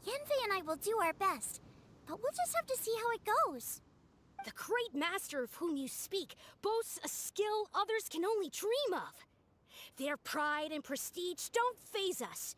Yanfei and I will do our best, but we'll just have to see how it goes. The great master of whom you speak boasts a skill others can only dream of. Their pride and prestige don't faze us.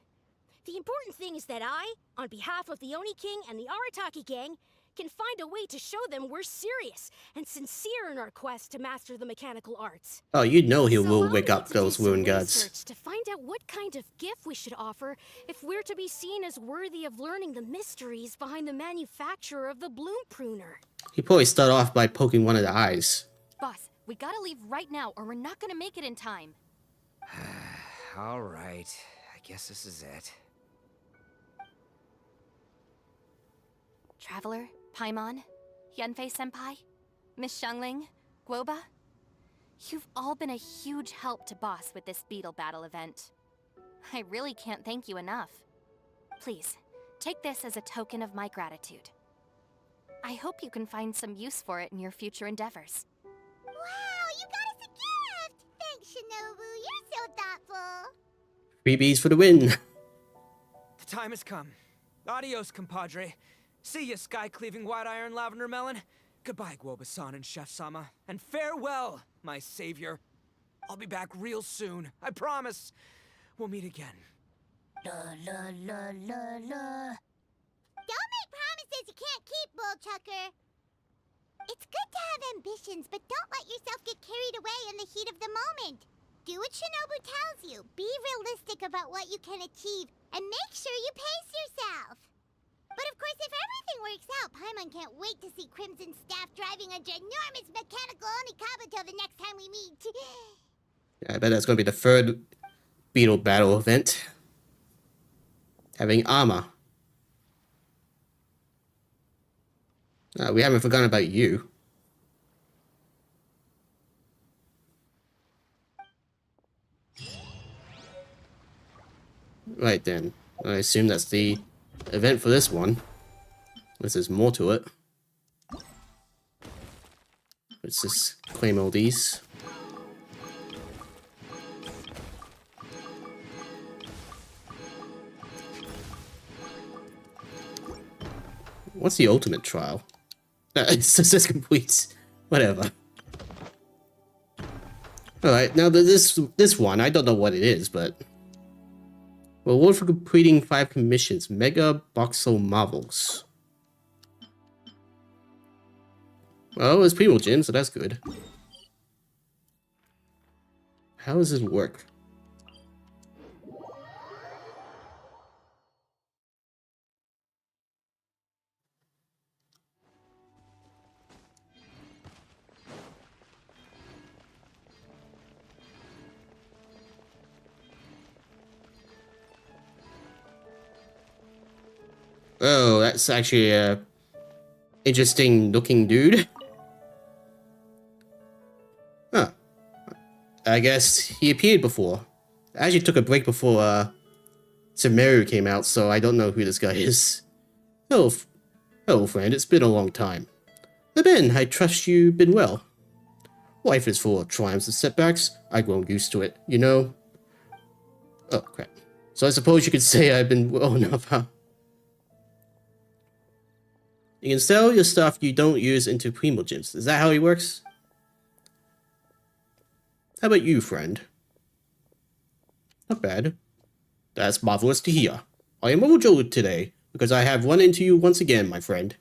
The important thing is that I, on behalf of the Oni King and the Arataki gang, can find a way to show them we're serious and sincere in our quest to master the mechanical arts. Oh, you know he So will I'll wake need up to those do some ruined gods. research to find out what kind of gift we should offer if we're to be seen as worthy of learning the mysteries behind the manufacture of the bloom pruner. He probably start off by poking one of the eyes. Boss, we gotta leave right now or we're not gonna make it in time. All right, I guess this is it. Traveler, Paimon, Yanfei-senpai, Miss Xiangling, Guoba. You've all been a huge help to Boss with this beetle battle event. I really can't thank you enough. Please, take this as a token of my gratitude. I hope you can find some use for it in your future endeavors. Wow, you got us a gift! Thanks, Shinobu. You're so thoughtful. Freebies for the win. The time has come. Adios, compadre. See ya, sky-cleaving white iron lavender melon. Goodbye, Guoba-san and Chef-sama. And farewell, my savior. I'll be back real soon, I promise. We'll meet again. La la la la la. Don't make promises you can't keep, Bullchucker. It's good to have ambitions, but don't let yourself get carried away in the heat of the moment. Do what Shinobu tells you. Be realistic about what you can achieve, and make sure you pace yourself. But of course, if everything works out, Paimon can't wait to see Crimson Staff driving a ginormous mechanical Oni Kabuto the next time we meet. Yeah, I bet that's going to be the third beetle battle event. Having armor. We haven't forgotten about you. Right then. I assume that's the event for this one. Unless there's more to it. Let's just claim all these. What's the ultimate trial? It says complete. Whatever. Alright, now this one, I don't know what it is, but... Reward for completing 5 commissions. Mega Boxel Marvels. Well, it's Primo Gym, so that's good. How does this work? Oh, that's actually a interesting looking dude. Huh. I guess he appeared before. I actually took a break before Samaru came out, so I don't know who this guy is. Hello, friend. It's been a long time. But Ben, I trust you've been well. Life is full of triumphs and setbacks. I've grown used to it, you know? Oh, crap. So I suppose you could say I've been well enough, huh? You can sell your stuff you don't use into Primo Gyms. Is that how he works? How about you, friend? Not bad. That's marvelous to hear. I am overjoyed today, because I have run into you once again, my friend.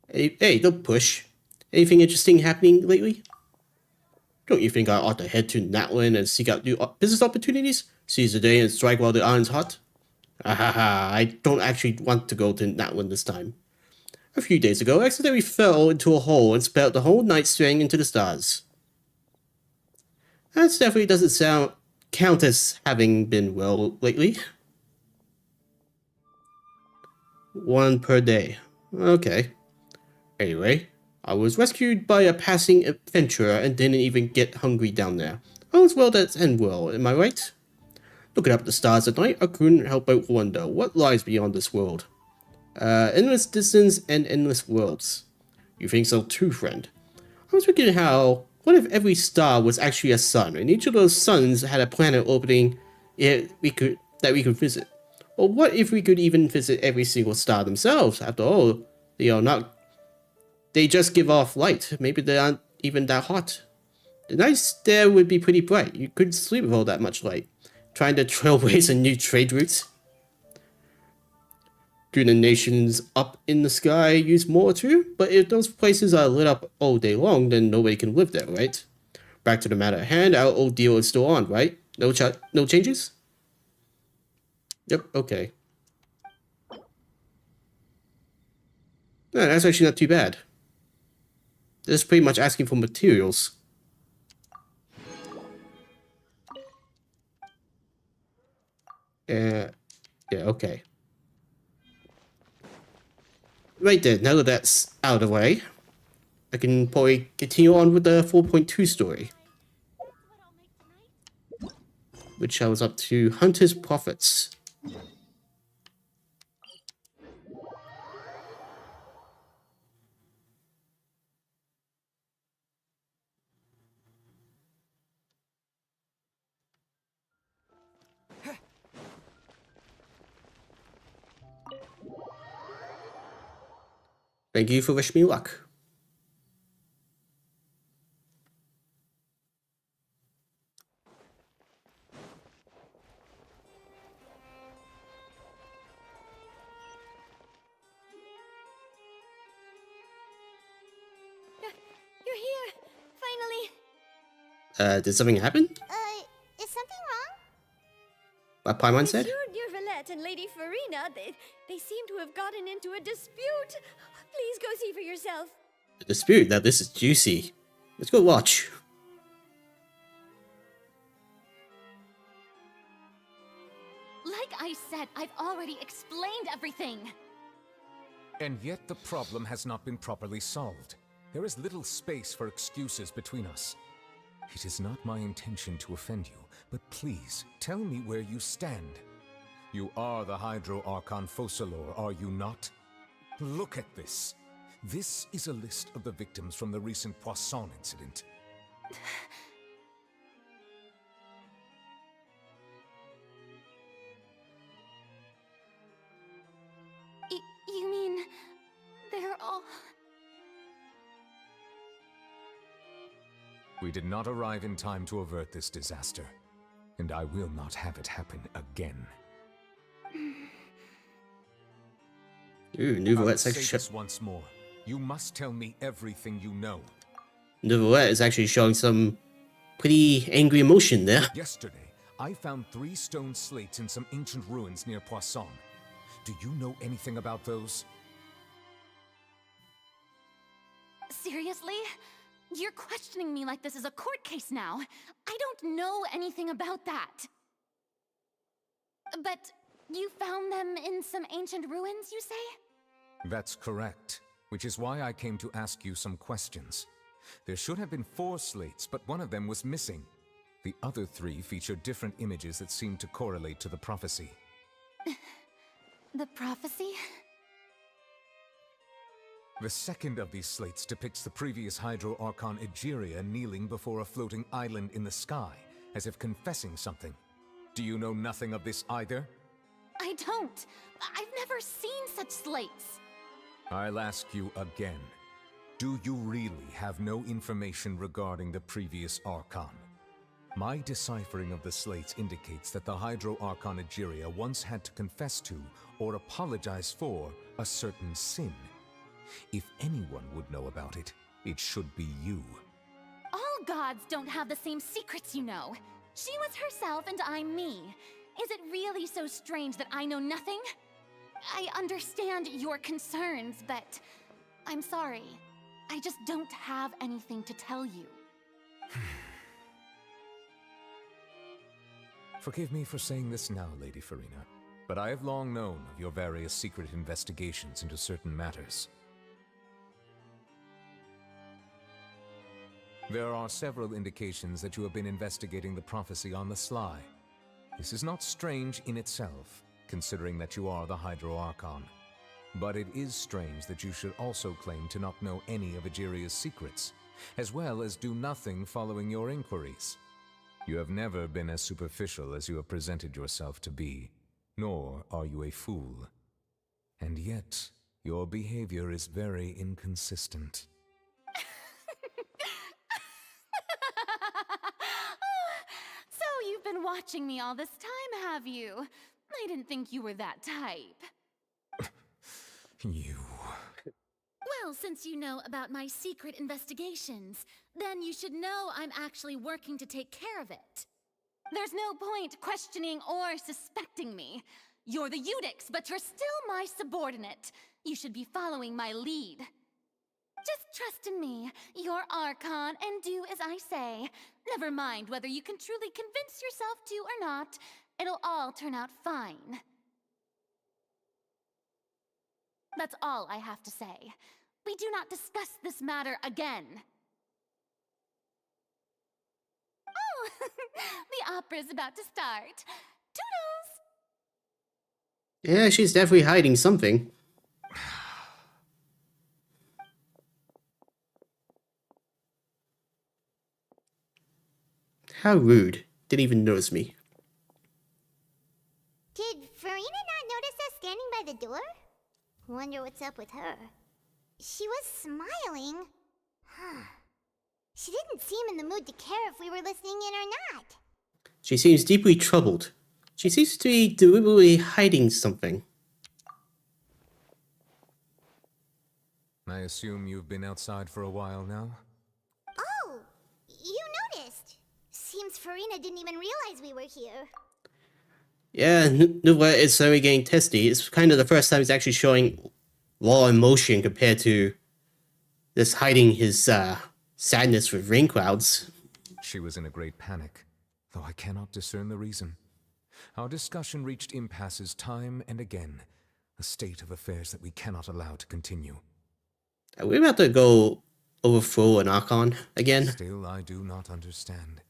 Hey, don't push. Anything interesting happening lately? Don't you think I ought to head to Natlan and seek out new business opportunities? Seize the day and strike while the iron's hot? I don't actually want to go to that one this time. A few days ago, I accidentally fell into a hole and spelled the whole night straying into the stars. That definitely doesn't count as having been well lately. 1 per day. Okay. Anyway, I was rescued by a passing adventurer and didn't even get hungry down there. All's well that ends well, am I right? Looking up at the stars at night, I couldn't help but wonder what lies beyond this world. Endless distance and endless worlds. You think so too, friend? I was thinking what if every star was actually a sun, and each of those suns had a planet orbiting that we could visit? Or what if we could even visit every single star themselves? After all, they just give off light. Maybe they aren't even that hot. The nights there would be pretty bright. You couldn't sleep with all that much light. Trying to trailblaze a new trade route. Do the nations up in the sky use more too? But if those places are lit up all day long, then nobody can live there, right? Back to the matter at hand, our old deal is still on, right? No changes? Yep, okay. No, that's actually not too bad. This is pretty much asking for materials. Yeah, okay. Right then, now that that's out of the way, I can probably continue on with the 4.2 story. Which I was up to Hunter's Prophets. Thank you for wishing me luck. You're here! Finally! Did something happen? Is something wrong? What Paimon said? Monsieur Nurvalette and Lady Farina, they seem to have gotten into a dispute. Please go see for yourself. A dispute? Now this is juicy. Let's go watch. Like I said, I've already explained everything. And yet the problem has not been properly solved. There is little space for excuses between us. It is not my intention to offend you, but please, tell me where you stand. You are the Hydro Archon Focalor, are you not? Look at this. This is a list of the victims from the recent Poisson incident. You mean they're all... We did not arrive in time to avert this disaster, and I will not have it happen again. Ooh, I will Nouvelette's say actually this once more. You must tell me everything you know. Nouvelette is actually showing some pretty angry emotion there. Yesterday, I found 3 stone slates in some ancient ruins near Poisson. Do you know anything about those? Seriously? You're questioning me like this is a court case now. I don't know anything about that. But you found them in some ancient ruins, you say? That's correct, which is why I came to ask you some questions. There should have been 4 slates, but one of them was missing. The other 3 feature different images that seem to correlate to the prophecy. The prophecy? The second of these slates depicts the previous Hydro Archon Egeria kneeling before a floating island in the sky, as if confessing something. Do you know nothing of this either? I don't. I've never seen such slates. I'll ask you again. Do you really have no information regarding the previous Archon? My deciphering of the slates indicates that the Hydro Archon Egeria once had to confess to, or apologize for, a certain sin. If anyone would know about it, it should be you. All gods don't have the same secrets, you know. She was herself and I'm me. Is it really so strange that I know nothing? I understand your concerns, but I'm sorry. I just don't have anything to tell you. Forgive me for saying this now, Lady Farina, but I have long known of your various secret investigations into certain matters. There are several indications that you have been investigating the prophecy on the sly. This is not strange in itself, considering that you are the Hydro Archon. But it is strange that you should also claim to not know any of Egeria's secrets, as well as do nothing following your inquiries. You have never been as superficial as you have presented yourself to be, nor are you a fool. And yet, your behavior is very inconsistent. So you've been watching me all this time, have you? I didn't think you were that type. You... Well, since you know about my secret investigations, then you should know I'm actually working to take care of it. There's no point questioning or suspecting me. You're the Eudix, but you're still my subordinate. You should be following my lead. Just trust in me, your Archon, and do as I say. Never mind whether you can truly convince yourself to or not. It'll all turn out fine. That's all I have to say. We do not discuss this matter again. Oh, the opera's about to start. Toodles! Yeah, she's definitely hiding something. How rude. Didn't even notice me. Did Farina not notice us standing by the door? Wonder what's up with her. She was smiling. Huh. She didn't seem in the mood to care if we were listening in or not. She seems deeply troubled. She seems to be deliberately hiding something. I assume you've been outside for a while now? Oh, you noticed. Seems Farina didn't even realize we were here. Yeah, Nuvla is slowly getting testy. It's kind of the first time he's actually showing raw emotion compared to just hiding his sadness with rain clouds. She was in a great panic, though I cannot discern the reason. Our discussion reached impasses time and again, a state of affairs that we cannot allow to continue. Are we about to go overthrow an Archon again? Still, I do not understand.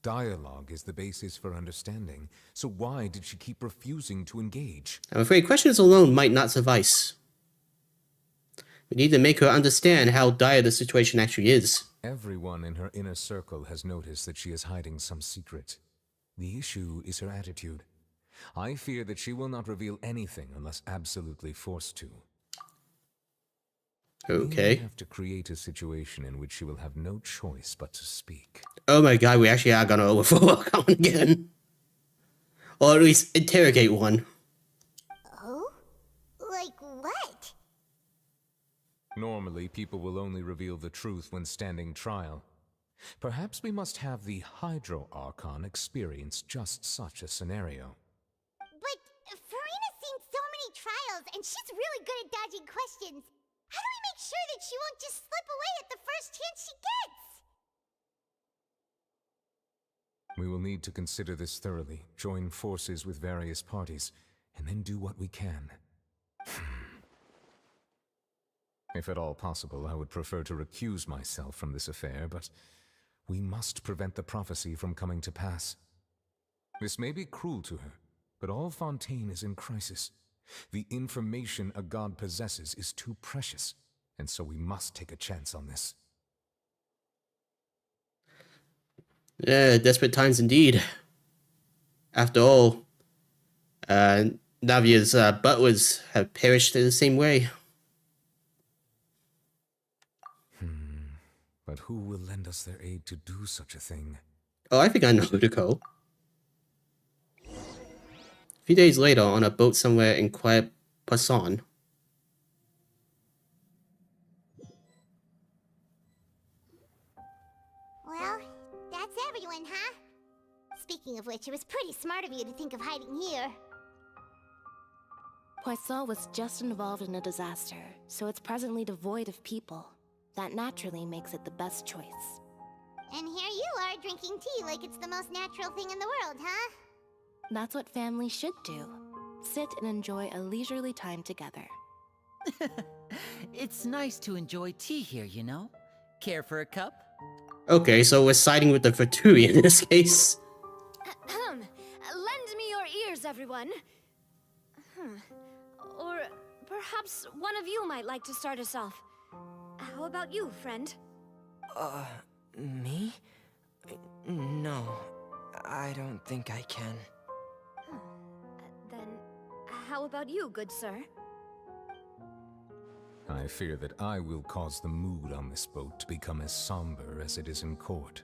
Dialogue is the basis for understanding, so why did she keep refusing to engage? I'm afraid questions alone might not suffice. We need to make her understand how dire the situation actually is. Everyone in her inner circle has noticed that she is hiding some secret. The issue is her attitude. I fear that she will not reveal anything unless absolutely forced to. Okay. We have to create a situation in which she will have no choice but to speak. Oh my god, we actually are gonna overthrow Archon again. Or at least interrogate one. Oh? Like what? Normally, people will only reveal the truth when standing trial. Perhaps we must have the Hydro Archon experience just such a scenario. But Farina's seen so many trials, and she's really good at dodging questions. How do we make sure that she won't just slip away at the first chance she gets? We will need to consider this thoroughly, join forces with various parties, and then do what we can. If at all possible, I would prefer to recuse myself from this affair, but we must prevent the prophecy from coming to pass. This may be cruel to her, but all Fontaine is in crisis. The information a god possesses is too precious, and so we must take a chance on this. Yeah, desperate times indeed. After all, Navia's butlers have perished in the same way. But who will lend us their aid to do such a thing? Oh, I think I know who to go. A few days later, on a boat somewhere in quiet Poisson. Well, that's everyone, huh? Speaking Speaking of which, it was pretty smart of you to think of hiding here. Poisson was just involved in a disaster, so it's presently devoid of people. That naturally makes it the best choice. And here you are drinking tea like it's the most natural thing in the world, huh? That's what families should do. Sit and enjoy a leisurely time together. It's nice to enjoy tea here, you know? Care for a cup? Okay, so we're siding with the Fatui in this case. Lend me your ears, everyone. Or perhaps one of you might like to start us off. How about you, friend? Me? No, I don't think I can. Then, how about you, good sir? I fear that I will cause the mood on this boat to become as somber as it is in court.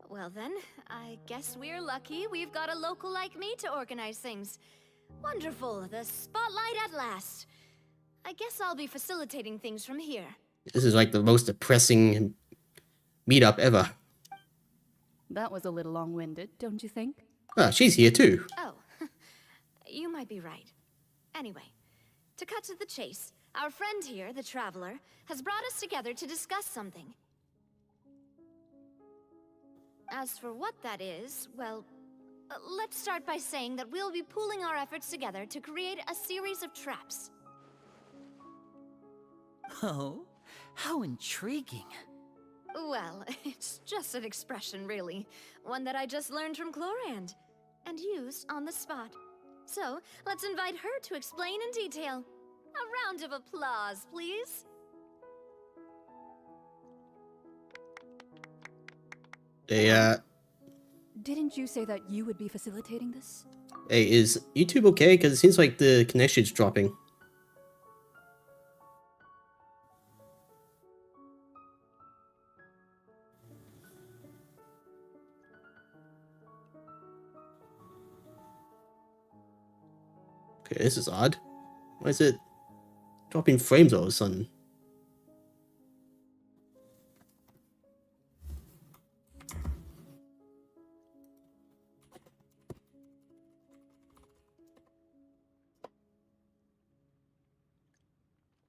Well then, I guess we're lucky we've got a local like me to organize things. Wonderful, the spotlight at last. I guess I'll be facilitating things from here. This is like the most depressing meetup ever. That was a little long-winded, don't you think? Ah, she's here too. Oh, you might be right. Anyway, to cut to the chase, our friend here, the Traveler, has brought us together to discuss something. As for what that is, well, let's start by saying that we'll be pooling our efforts together to create a series of traps. Oh, how intriguing. Well, it's just an expression, really. One that I just learned from Chlorand, and used on the spot. So, let's invite her to explain in detail. A round of applause, please. Didn't you say that you would be facilitating this? Hey, is YouTube okay? Because it seems like the connection's dropping. Okay, this is odd. Why is it dropping frames all of a sudden?